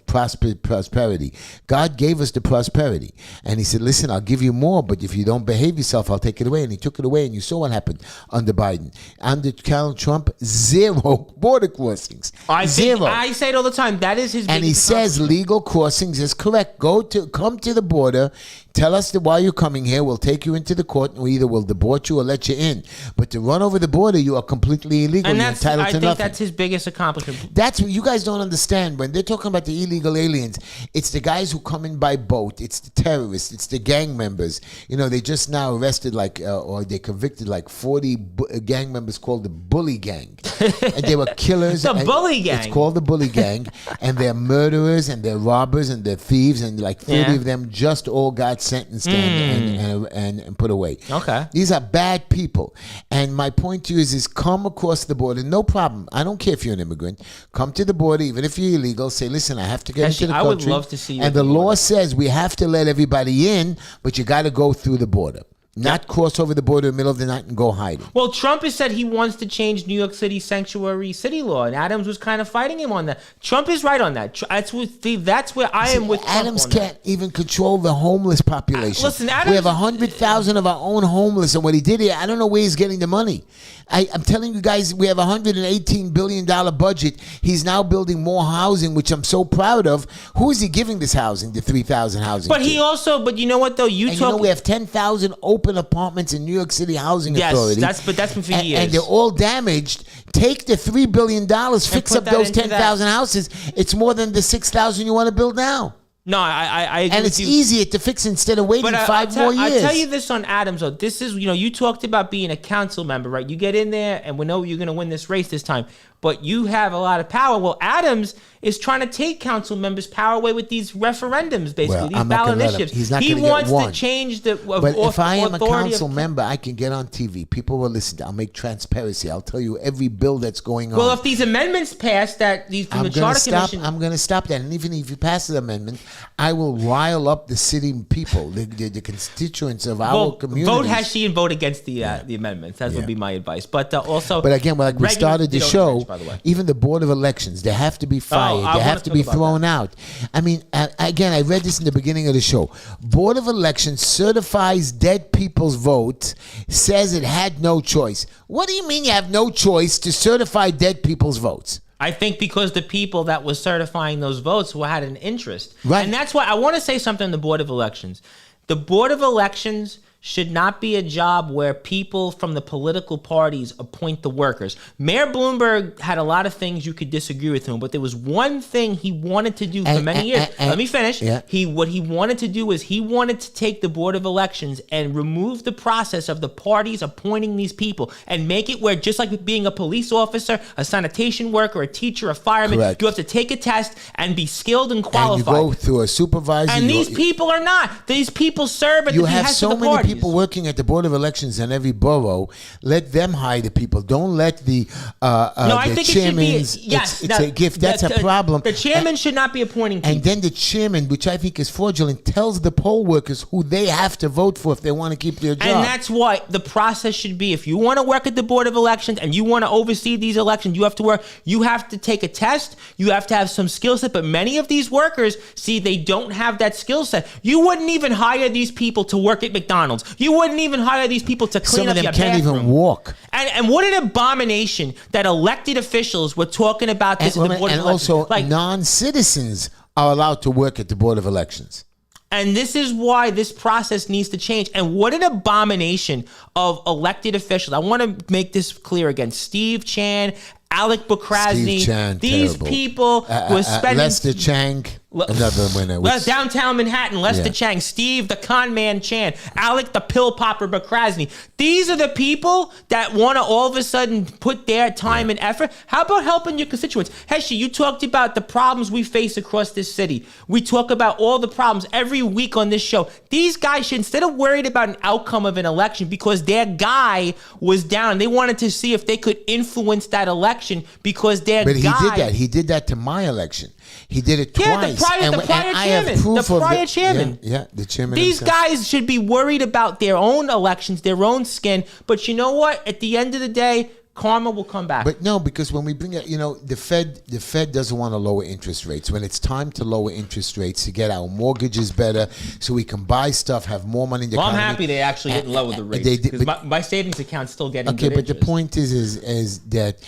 prosperity. God gave us the prosperity, and he said, "Listen, I'll give you more, but if you don't behave yourself, I'll take it away." And he took it away, and you saw what happened under Biden. Under Donald Trump, 0 border crossings. Zero. I say it all the time. That is his. And he says legal crossings is correct. Come to the border. Tell us while you're coming here, we'll take you into the court, and we either will deport you or let you in. But to run over the border, you are completely illegal. And you're entitled to nothing. I think that's his biggest accomplishment. That's what you guys don't understand. When they're talking about the illegal aliens, it's the guys who come in by boat. It's the terrorists. It's the gang members. They just now arrested or they convicted 40 gang members called the Bully Gang. And they were killers. The Bully Gang. It's called the Bully Gang. And they're murderers and they're robbers and they're thieves. And 30 of them just all got sentenced and put away. Okay. These are bad people. And my point to you is come across the border. No problem. I don't care if you're an immigrant. Come to the border, even if you're illegal. Say, listen, I have to get into the country. I would love to see you. And the law says we have to let everybody in, but you got to go through the border. Not cross over the border in the middle of the night and go hiding. Well, Trump has said he wants to change New York City sanctuary city law, and Adams was kind of fighting him on that. Trump is right on that. That's where I am with Trump. Adams can't even control the homeless population. Listen, Adams, we have 100,000 of our own homeless, and what he did here, I don't know where he's getting the money. I'm telling you guys, we have a $118 billion budget. He's now building more housing, which I'm so proud of. Who is he giving this housing, the 3,000 housing But to? but you know what though? We have 10,000 open apartments in New York City Housing Authority. Yes, that's been for years. And they're all damaged. Take the $3 billion, fix up those 10,000 houses. It's more than the 6,000 you want to build now. No, I agree. And it's easier to fix instead of waiting 5 more years. I'll tell you this on Adams, though. This is, you talked about being a council member, right? You get in there and we know you're going to win this race this time, but you have a lot of power. Well, Adams is trying to take council members' power away with these referendums, basically, these ballot initiatives. He wants to change the But if I am a council member, I can get on TV. People will listen. I'll make transparency. I'll tell you every bill that's going on. Well, if these amendments pass from the Charter Commission... I'm going to stop that. And even if you pass the amendment, I will rile up the city people, the constituents of our community. Vote Heshy and vote against the amendments. That would be my advice. But also... But again, we started the show, even the Board of Elections, they have to be fired. They have to be thrown out. I mean, again, I read this in the beginning of the show. Board of Elections certifies dead people's votes, says it had no choice. What do you mean you have no choice to certify dead people's votes? I think because the people that was certifying those votes who had an interest. Right. And that's why I want to say something on the Board of Elections. The Board of Elections should not be a job where people from the political parties appoint the workers. Mayor Bloomberg had a lot of things you could disagree with him, but there was one thing he wanted to do for many years. Let me finish. Yeah. What he wanted to do is he wanted to take the Board of Elections and remove the process of the parties appointing these people and make it where, just like with being a police officer, a sanitation worker, a teacher, a fireman, Correct. you have to take a test and be skilled and qualified. And you go through a supervisor. And these people are not. These people serve at the behest of the parties. You have so many people working at the Board of Elections in every borough. Let them hire the people. Don't let the I think chairman. It should be. Yes, it's a gift. That's a problem. The chairman should not be appointing people. And then the chairman, which I think is fraudulent, tells the poll workers who they have to vote for if they want to keep their job. And that's why the process should be: if you want to work at the Board of Elections and you want to oversee these elections, you have to work. You have to take a test. You have to have some skill set. But many of these workers, see, they don't have that skill set. You wouldn't even hire these people to work at McDonald's. You wouldn't even hire these people to clean up your bathroom. Some of them can't even walk. And what an abomination that elected officials were talking about this at the Board of Elections. And also, non-citizens are allowed to work at the Board of Elections. And this is why this process needs to change. And what an abomination of elected officials. I want to make this clear again. Steve Chan, Alec Bukrasny, these terrible. People were spending... Lester Chang, another winner. Downtown Manhattan, Lester Chang, Steve the con man Chan, Alec the pill popper Bukrasny. These are the people that want to all of a sudden put their time and effort. How about helping your constituents? Heshy, you talked about the problems we face across this city. We talk about all the problems every week on this show. These guys should, instead of worried about an outcome of an election because their guy was down, they wanted to see if they could influence that election because their guy... But he did that. He did that to my election. He did it twice. The prior chairman. The chairman. These guys should be worried about their own elections, their own skin. But you know what? At the end of the day, karma will come back. But no, because when we bring it, the Fed doesn't want to lower interest rates. When it's time to lower interest rates to get our mortgages better, so we can buy stuff, have more money in the economy. I'm happy they actually didn't lower the rates because my savings account's still getting good but interest. the point is that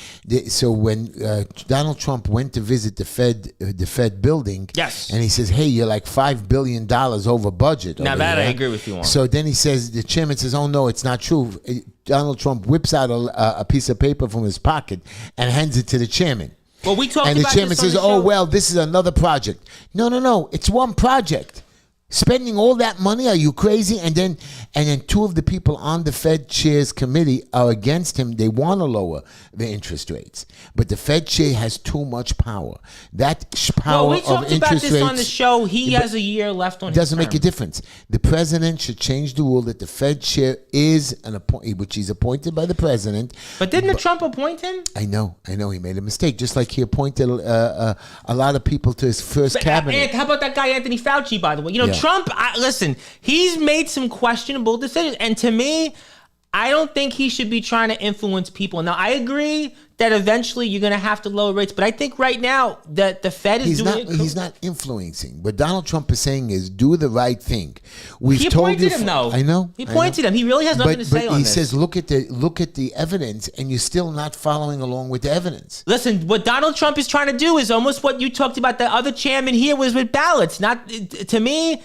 so when Donald Trump went to visit the Fed building, yes, and he says, "Hey, you're like $5 billion over budget." Now that I agree with you on. So then he says, the chairman says, "Oh no, it's not true." Donald Trump whips out a piece of paper from his pocket and hands it to the chairman. Well, we talked and about the chairman this on says, the "Oh show. well, this is another project." No, it's one project. Spending all that money? Are you crazy? And then two of the people on the Fed chair's committee are against him. They want to lower the interest rates, but the Fed chair has too much power. That power we talked of interest about this rates on the show. He has a year left on his doesn't term. make a difference. The president should change the rule that the Fed chair is which he's appointed by the president. But didn't Trump appoint him? I know. He made a mistake, just like he appointed a lot of people to his first cabinet. How about that guy Anthony Fauci? By the way, Trump. Listen, he's made some questionable decisions, and to me, I don't think he should be trying to influence people. Now, I agree that eventually you're going to have to lower rates, but I think right now that the Fed is He's not influencing. What Donald Trump is saying is do the right thing. He appointed him, though. I know. He appointed him. He really has nothing to say on this. But he says, look at the evidence, and you're still not following along with the evidence. Listen, what Donald Trump is trying to do is almost what you talked about. The other chairman here was with ballots. Not to me.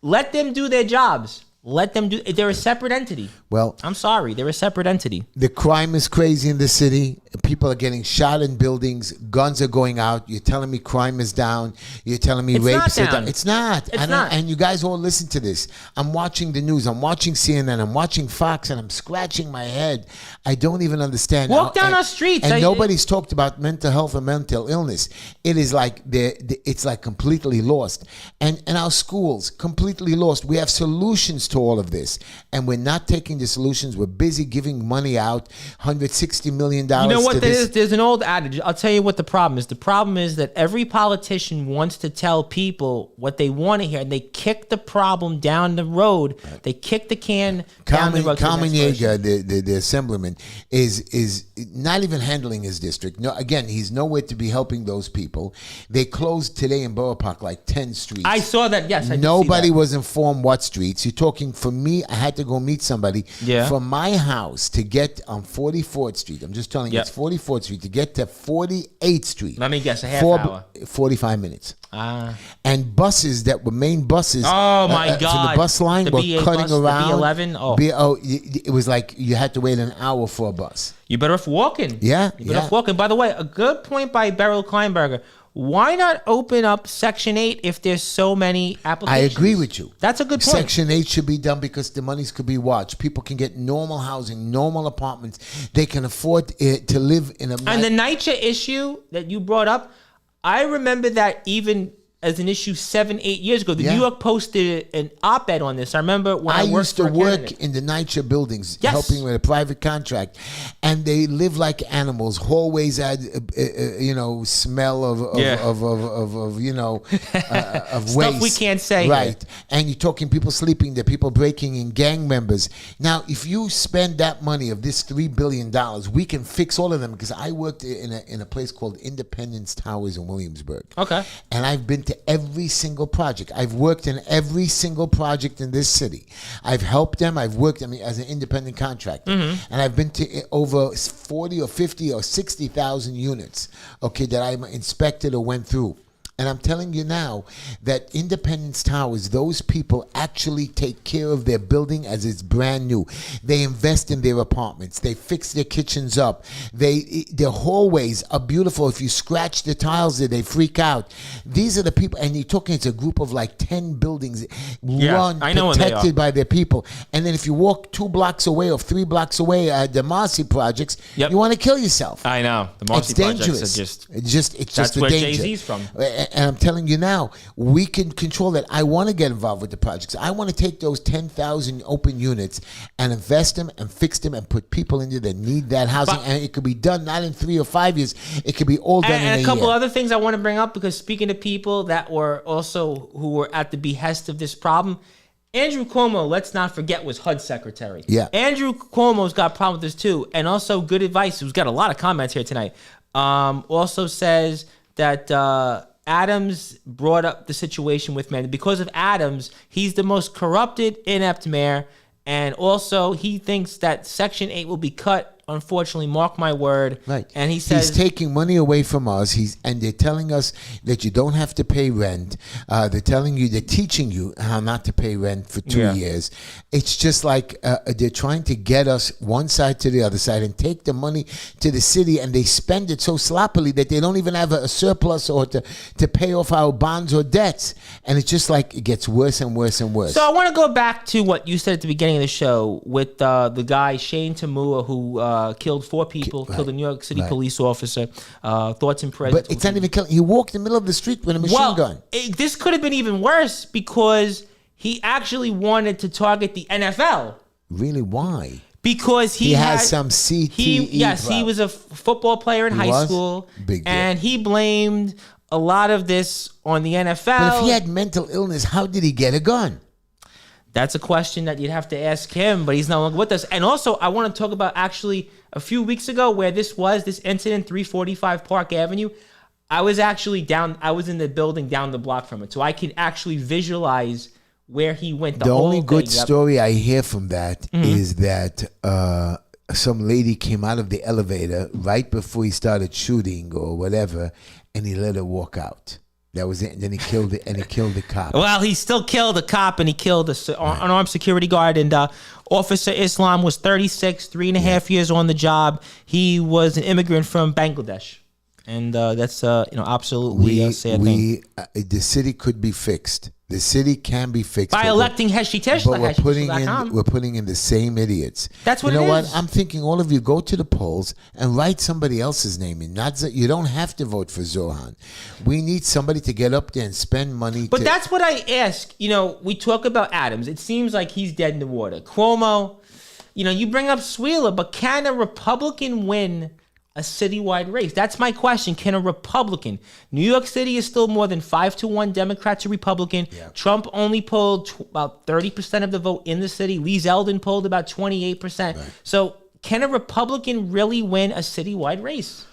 Let them do their jobs. Let them do. They're a separate entity. Well, I'm sorry, they're a separate entity. The crime is crazy in the city. People are getting shot in buildings. Guns are going out. You're telling me crime is down. You're telling me rapes are down. It's not. And you guys all listen to this. I'm watching the news. I'm watching CNN. I'm watching Fox, and I'm scratching my head. I don't even understand. Walk down our streets. And nobody's talked about mental health or mental illness. It is like it's like completely lost. And our schools completely lost. We have solutions to all of this, and we're not taking the solutions. We're busy giving money out, $160 million. You know what? There's an old adage. I'll tell you what the problem is. The problem is that every politician wants to tell people what they want to hear, and they kick the problem down the road. They kick the can down the road. Carmen Yeager, the assemblyman, is not even handling his district. No, again, he's nowhere to be helping those people. They closed today in Borough Park like 10 streets. I saw that. Yes, I Nobody did see that. was informed what streets. You're talking, for me, I had to go meet somebody. Yeah. From my house to get on 44th Street. I'm just telling you, it's 44th Street. To get to 48th Street. Let me guess, a half hour. 45 minutes. And buses that were main buses. Oh my God! From the bus line were cutting around. The B11. It was like you had to wait an hour for a bus. You better off walking. Yeah, you better off walking. By the way, a good point by Beryl Kleinberger. Why not open up Section 8 if there's so many applications? I agree with you. That's a good point. Section 8 should be done because the monies could be watched. People can get normal housing, normal apartments. They can afford to live in a... And the NYCHA issue that you brought up, I remember that even as an issue 7-8 years ago. The New York Post did an op-ed on this. I remember when I used to work in the NYCHA buildings, helping with a private contract, and they live like animals. Hallways had, smell of Stuff waste. we can't say. Right, and you're talking people sleeping there, people breaking in, gang members. Now, if you spend that money of this $3 billion, we can fix all of them. Because I worked in a place called Independence Towers in Williamsburg. Okay, and I've been to every single project. I've worked in every single project in this city. I've helped them. I've worked as an independent contractor. And I've been to over 40 or 50 or 60,000 units, that I inspected or went through. And I'm telling you now that Independence Towers, those people actually take care of their building as it's brand new. They invest in their apartments. They fix their kitchens up. Their hallways are beautiful. If you scratch the tiles there, they freak out. These are the people, and you're talking, it's a group of like 10 buildings protected by their people. And then if you walk 2 blocks away or 3 blocks away at the Marcy projects, you want to kill yourself. I know. The Marcy projects are it's just that's a where danger. Jay-Z's from. And I'm telling you now, we can control that. I want to get involved with the projects. I want to take those 10,000 open units and invest them and fix them and put people in there that need that housing. And it could be done not in 3 or 5 years. It could be all done in a year. And a couple other things I want to bring up, because speaking to people that were also who were at the behest of this problem, Andrew Cuomo, let's not forget, was HUD secretary. Yeah. Andrew Cuomo's got a problem with this too. And also good advice. Who's got a lot of comments here tonight. Also says that Adams brought up the situation with men. Because of Adams, he's the most corrupted, inept mayor. And also, he thinks that Section 8 will be cut. Unfortunately, mark my word. Right. And he says he's taking money away from us. And they're telling us that you don't have to pay rent. They're teaching you how not to pay rent for 2 years. It's just like they're trying to get us one side to the other side and take the money to the city, and they spend it so sloppily that they don't even have a surplus or to pay off our bonds or debts. And it's just like it gets worse and worse and worse. So I want to go back to what you said at the beginning of the show with the guy Shane Tamua, who killed 4 people, killed a New York City police officer. Thoughts and prayers. But it's not even killing. He walked in the middle of the street with a machine gun. This could have been even worse because he actually wanted to target the NFL. Really? Why? Because he has some CTE. He was a football player in high school. Big deal. And he blamed a lot of this on the NFL. But if he had mental illness, how did he get a gun? That's a question that you'd have to ask him, but he's no longer with us. And also, I want to talk about actually a few weeks ago where this incident, 345 Park Avenue. I was in the building down the block from it. So I could actually visualize where he went. The only good story I hear from that is that some lady came out of the elevator right before he started shooting or whatever, and he let her walk out. That was it. And then he killed it, and he killed the cop. Well, he still killed a cop, and he killed an unarmed security guard. And Officer Islam was 36, 3.5 years on the job. He was an immigrant from Bangladesh. And that's absolutely a sad thing. The city could be fixed. The city can be fixed by electing Heshy Tish. But we're putting in the same idiots. That's what it is. You know what? I'm thinking all of you go to the polls and write somebody else's name in. You don't have to vote for Zohan. We need somebody to get up there and spend money. But that's what I ask. We talk about Adams. It seems like he's dead in the water. Cuomo, you bring up Sliwa, but can a Republican win a citywide race? That's my question. Can a Republican? New York City is still more than 5-1 Democrat to Republican. Yeah. Trump only pulled about 30% of the vote in the city. Lee Zeldin pulled about 28%. Right. So can a Republican really win a citywide race?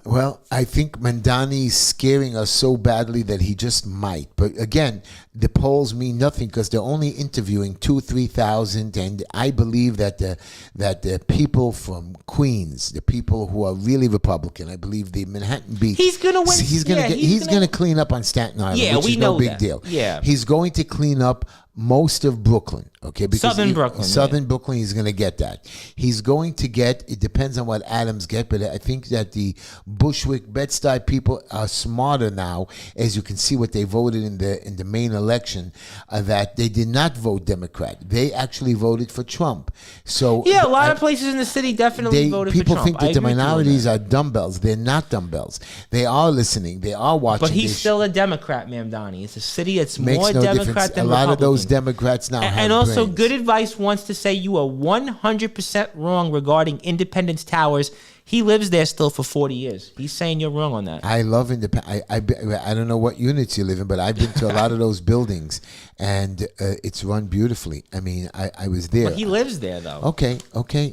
Well, I think Mamdani's scaring us so badly that he just might. But again, the polls mean nothing because they're only interviewing 2,000-3,000, and I believe that the people from Queens, the people who are really Republican, I believe the Manhattan Beach, he's gonna win. He's gonna clean up on Staten Island. Yeah, which we is know no big that. deal. Yeah, he's going to clean up most of Brooklyn, okay? Because Southern Brooklyn, he's going to get that. He's going to get, it depends on what Adams get, but I think that the Bushwick, Bed-Stuy people are smarter now, as you can see what they voted in the main election, that they did not vote Democrat. They actually voted for Trump. So yeah, a lot of places in the city definitely voted for Trump. People think that the minorities are dumbbells. They're not dumbbells. They are listening. They are watching. But he's still a Democrat, Mamdani. It's a city that's more no Democrat difference. than a lot Republican. Of those Democrats now have and also brains. Good Advice wants to say you are 100% wrong regarding Independence Towers. He lives there still for 40 years. He's saying you're wrong on that. I love Independence. I don't know what units you live in, but I've been to a lot of those buildings, and it's run beautifully. I mean, I was there. But he lives there, though. Okay.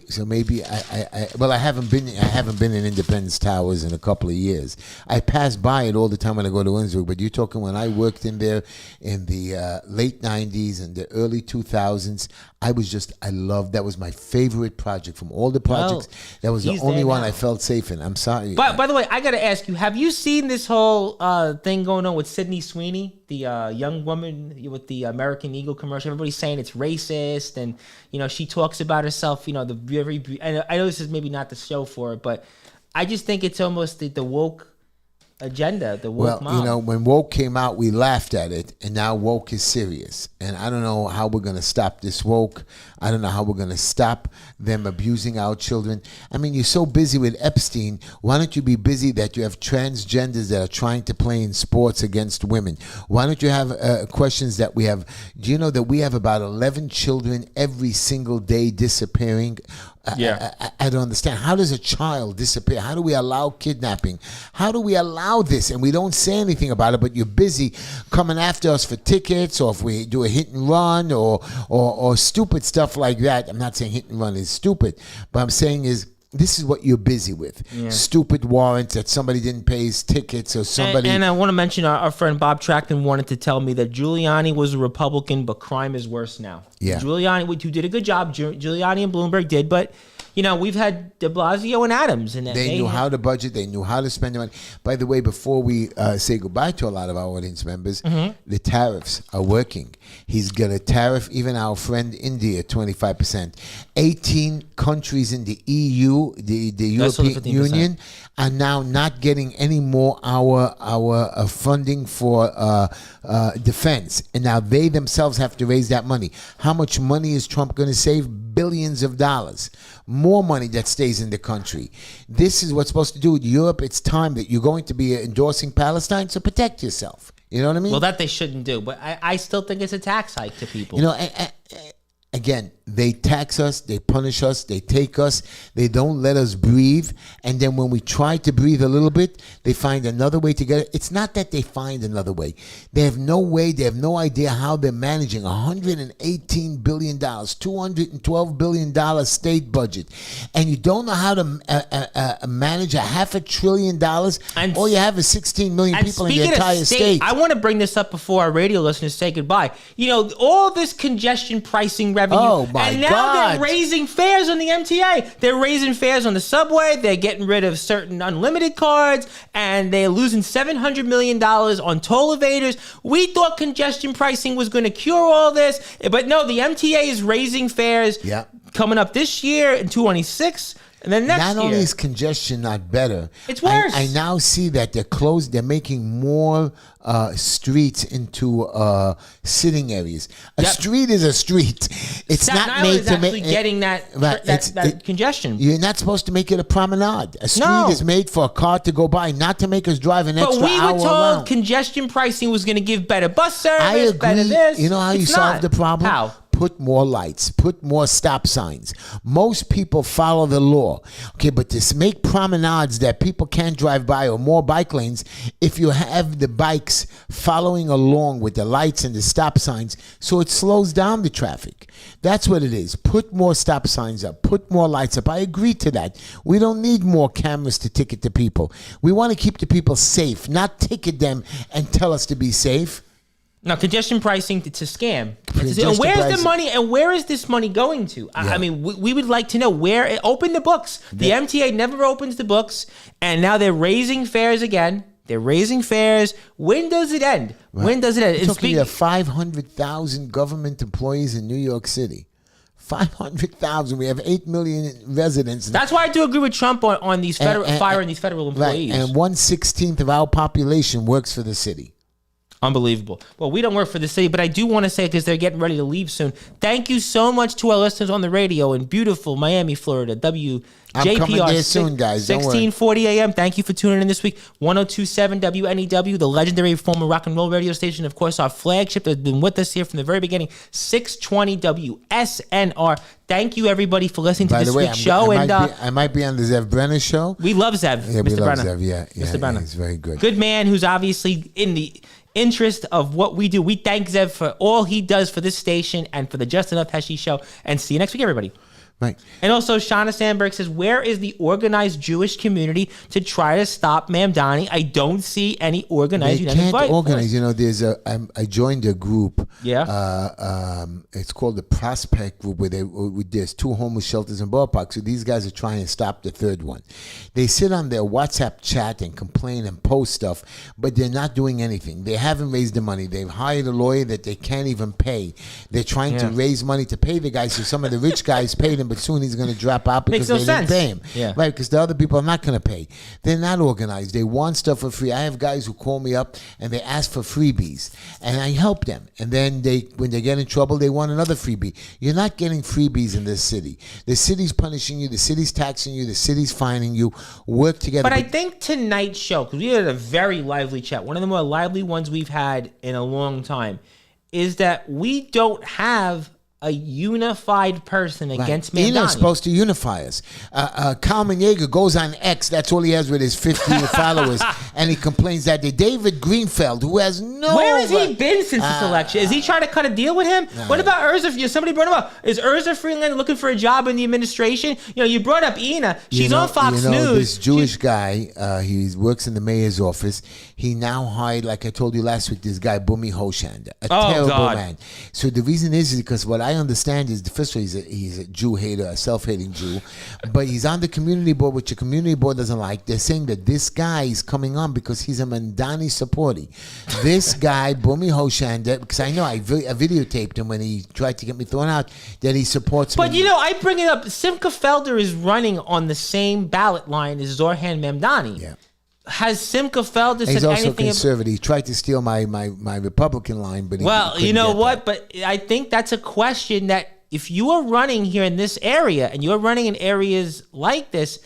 So maybe I haven't been in Independence Towers in a couple of years. I pass by it all the time when I go to Windsor. But you're talking when I worked in there in the late 90s and the early 2000s. I loved, that was my favorite project from all the projects. That was the only one I felt safe in. I'm sorry. But by the way, I got to ask you, have you seen this whole thing going on with Sydney Sweeney, the young woman with the American Eagle commercial? Everybody's saying it's racist, and she talks about herself. I know this is maybe not the show for it, but I just think it's almost the woke agenda, the woke mob. When woke came out, we laughed at it, and now woke is serious. And I don't know how we're going to stop this woke. I don't know how we're going to stop them abusing our children. I mean, you're so busy with Epstein. Why don't you be busy that you have transgenders that are trying to play in sports against women? Why don't you have questions that we have? Do you know that we have about 11 children every single day disappearing? I don't understand. How does a child disappear? How do we allow kidnapping? How do we allow this? And we don't say anything about it, but you're busy coming after us for tickets, or if we do a hit and run or stupid stuff like that. I'm not saying hit and run is stupid, but I'm saying is this is what you're busy with. Yeah. Stupid warrants that somebody didn't pay his tickets or somebody. And I want to mention our friend Bob Trackton wanted to tell me that Giuliani was a Republican, but crime is worse now. Yeah. Giuliani, who did a good job, Giuliani and Bloomberg did, but we've had de Blasio and Adams. And they knew how to budget. They knew how to spend the money. By the way, before we say goodbye to a lot of our audience members, the tariffs are working. He's going to tariff even our friend India 25%. 18 countries in the EU, the European Union, are now not getting any more our funding for defense. And now they themselves have to raise that money. How much money is Trump going to save? Billions of dollars. More money that stays in the country. This is what's supposed to do with Europe. It's time that you're going to be endorsing Palestine, so protect yourself. You know what I mean? Well, that they shouldn't do, but I still think it's a tax hike to people. Again, they tax us, they punish us, they take us, they don't let us breathe. And then when we try to breathe a little bit, they find another way to get it. It's not that they find another way. They have no way, they have no idea how they're managing $118 billion, $212 billion state budget. And you don't know how to manage $500 billion. And all you have is 16 million people in the entire state. I want to bring this up before our radio listeners say goodbye. All this congestion pricing revenue. Oh my and now God. they're raising fares on the MTA. They're raising fares on the subway. They're getting rid of certain unlimited cards, and they're losing $700 million on toll evaders. We thought congestion pricing was going to cure all this, but no, the MTA is raising fares coming up this year in 2026. And then next year. Not only is congestion not better, it's worse. I now see that they're making more streets into sitting areas. A street is a street. It's not made to make getting that congestion. You're not supposed to make it a promenade. A street is made for a car to go by, not to make us drive an extra hour around. But we were told congestion pricing was going to give better bus service, I agree. better this. You know how you solve the problem? How? put more lights, put more stop signs. Most people follow the law. Okay, but to make promenades that people can't drive by or more bike lanes, if you have the bikes following along with the lights and the stop signs, so it slows down the traffic. That's what it is. Put more stop signs up, put more lights up. I agree to that. We don't need more cameras to ticket the people. We want to keep the people safe, not ticket them and tell us to be safe. Now, congestion pricing, it's a scam. And where's the money? And where is this money going to? Yeah. I mean, we would like to know where. Open the books. The MTA never opens the books, and now they're raising fares again. They're raising fares. When does it end? Right. When does it end? We're talking about 500,000 government employees in New York City. 500,000. We have 8 million residents. That's why I do agree with Trump on these firing these federal employees. Right. And 1/16 of our population works for the city. Unbelievable. Well, we don't work for the city, but I do want to say, because they're getting ready to leave soon, thank you so much to our listeners on the radio in beautiful Miami, Florida, WJPR. I'm coming there soon, guys. 1640 a.m. Thank you for tuning in this week. 1027 WNEW, the legendary former rock and roll radio station. Of course, our flagship that's been with us here from the very beginning, 620 WSNR. Thank you, everybody, for listening to this week's show. I might be on the Zev Brenner show. We love Zev, yeah, Mr. love Brenner. Zev, yeah, Mr. Brenner. He's very good. Good man who's obviously in the interest of what we do. We thank Zev for all he does for this station and for the Just Enough Heshy show. And see you next week, everybody. Right. And also, Shauna Sandberg says, where is the organized Jewish community to try to stop Mamdani? I don't see any organized. They can't organize. You know, I joined a group. Yeah. It's called the Prospect Group, where there's 2 homeless shelters in Ballpark. So these guys are trying to stop the third one. They sit on their WhatsApp chat and complain and post stuff, but they're not doing anything. They haven't raised the money. They've hired a lawyer that they can't even pay. They're trying to raise money to pay the guys, so some of the rich guys paid them, but soon he's going to drop out because they didn't pay him. Yeah. Right, because the other people are not going to pay. They're not organized. They want stuff for free. I have guys who call me up and they ask for freebies, and I help them. And then when they get in trouble, they want another freebie. You're not getting freebies in this city. The city's punishing you. The city's taxing you. The city's fining you. Work together. But I think tonight's show, because we had a very lively chat, one of the more lively ones we've had in a long time, is that we don't have a unified person against Mamdani. Ina's supposed to unify us. Kalman Yeager goes on X. That's all he has with his 50 followers. And he complains that day. David Greenfeld, who has no... Where has he been since this election? Is he trying to cut a deal with him? What about Urza? Somebody brought him up. Is Urza Freeland looking for a job in the administration? You know, you brought up Ina. She's on Fox News. This Jewish guy, he works in the mayor's office. He now hired, like I told you last week, this guy, Bumi Hoshander. A terrible man. So the reason is because what I understand is, first of all, he's a Jew hater, a self-hating Jew, but he's on the community board, which the community board doesn't like. They're saying that this guy is coming on because he's a Mamdani supporter. This guy, Bumi Hoshander, because I know I videotaped him when he tried to get me thrown out, that he supports me. But you know, I bring it up, Simcha Felder is running on the same ballot line as Zorhan Mamdani. Yeah. Has Simcha Felder said anything? He's also conservative. He tried to steal my Republican line, but you know what? But I think that's a question that if you are running here in this area and you're running in areas like this,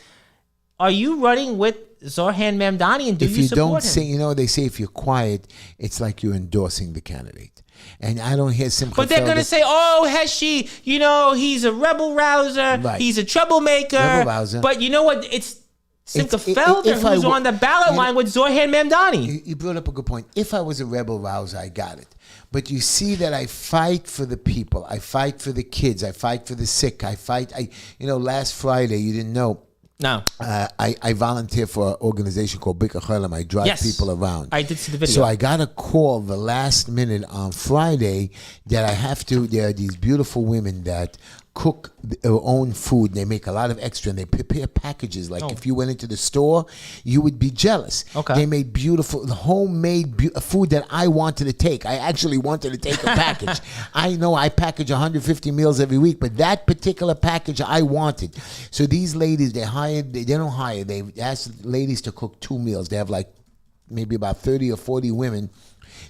are you running with Zorhan Mamdani, and do you support him? Say, you know, they say if you're quiet, it's like you're endorsing the candidate. And I don't hear Simcha But they're going to say, oh, Heshy, you know, he's a rebel rouser. Right. He's a troublemaker. Rebel rouser. But you know what? It's Simcha Felder who's on the ballot line with Zorhan Mamdani. You brought up a good point. If I was a rebel rouser, I got it. But you see that I fight for the people. I fight for the kids. I fight for the sick. Last Friday, you didn't know. No. I volunteer for an organization called Bika Cholim. I drive people around. I did see the video. So I got a call the last minute on Friday that I have to, there are these beautiful women that cook their own food. They make a lot of extra, and they prepare packages. Like if you went into the store, you would be jealous. Okay. They made beautiful, homemade food that I wanted to take. I actually wanted to take a package. I know I package 150 meals every week, but that particular package I wanted. So these ladies, they ask ladies to cook 2 meals. They have like maybe about 30 or 40 women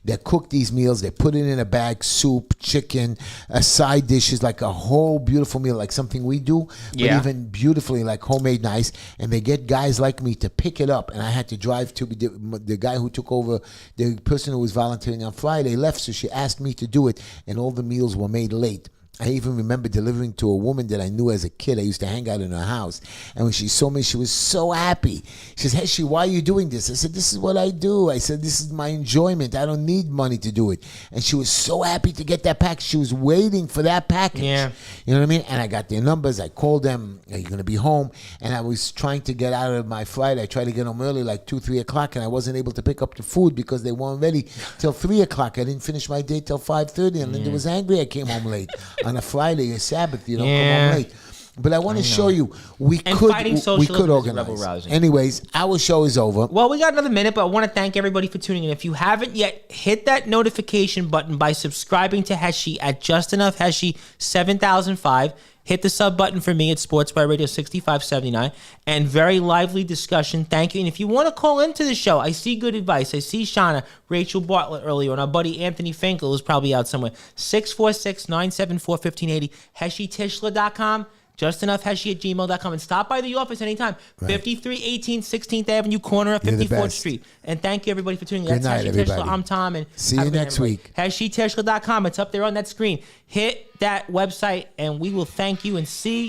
that cook these meals. They put it in a bag, soup, chicken, side dishes, like a whole beautiful meal, like something we do, but even beautifully, like homemade nice. And they get guys like me to pick it up. And I had to drive to the guy who took over, the person who was volunteering on Friday left, so she asked me to do it. And all the meals were made late. I even remember delivering to a woman that I knew as a kid. I used to hang out in her house. And when she saw me, she was so happy. She says, Heshy, why are you doing this? I said, this is what I do. I said, this is my enjoyment. I don't need money to do it. And she was so happy to get that package. She was waiting for that package. Yeah. You know what I mean? And I got their numbers. I called them. Are you going to be home? And I was trying to get out of my flight. I tried to get home early, like 2, 3 o'clock, and I wasn't able to pick up the food because they weren't ready till 3 o'clock. I didn't finish my day till 5:30, and then they was angry I came home late. On a Friday, a Sabbath, you don't come home late. But I want to show you we could organize. Anyways, our show is over. Well, we got another minute, but I want to thank everybody for tuning in. If you haven't yet, hit that notification button by subscribing to Heshy at Just Enough Heshy 7005. Hit the sub button for me at Sports by Radio 6579. And very lively discussion. Thank you. And if you want to call into the show, I see good advice. I see Shauna, Rachel Bartlett earlier, and our buddy Anthony Finkel is probably out somewhere. 646-974-1580. HeshyTishler.com. JustEnoughHeshy@gmail.com. And stop by the office anytime. Right. 5318 16th Avenue, corner of 54th Street. And thank you, everybody, for tuning in. Good night, Heshy everybody. Tishler. I'm Tom. And see you next week. HeshyTishler.com. It's up there on that screen. Hit that website, and we will thank you and see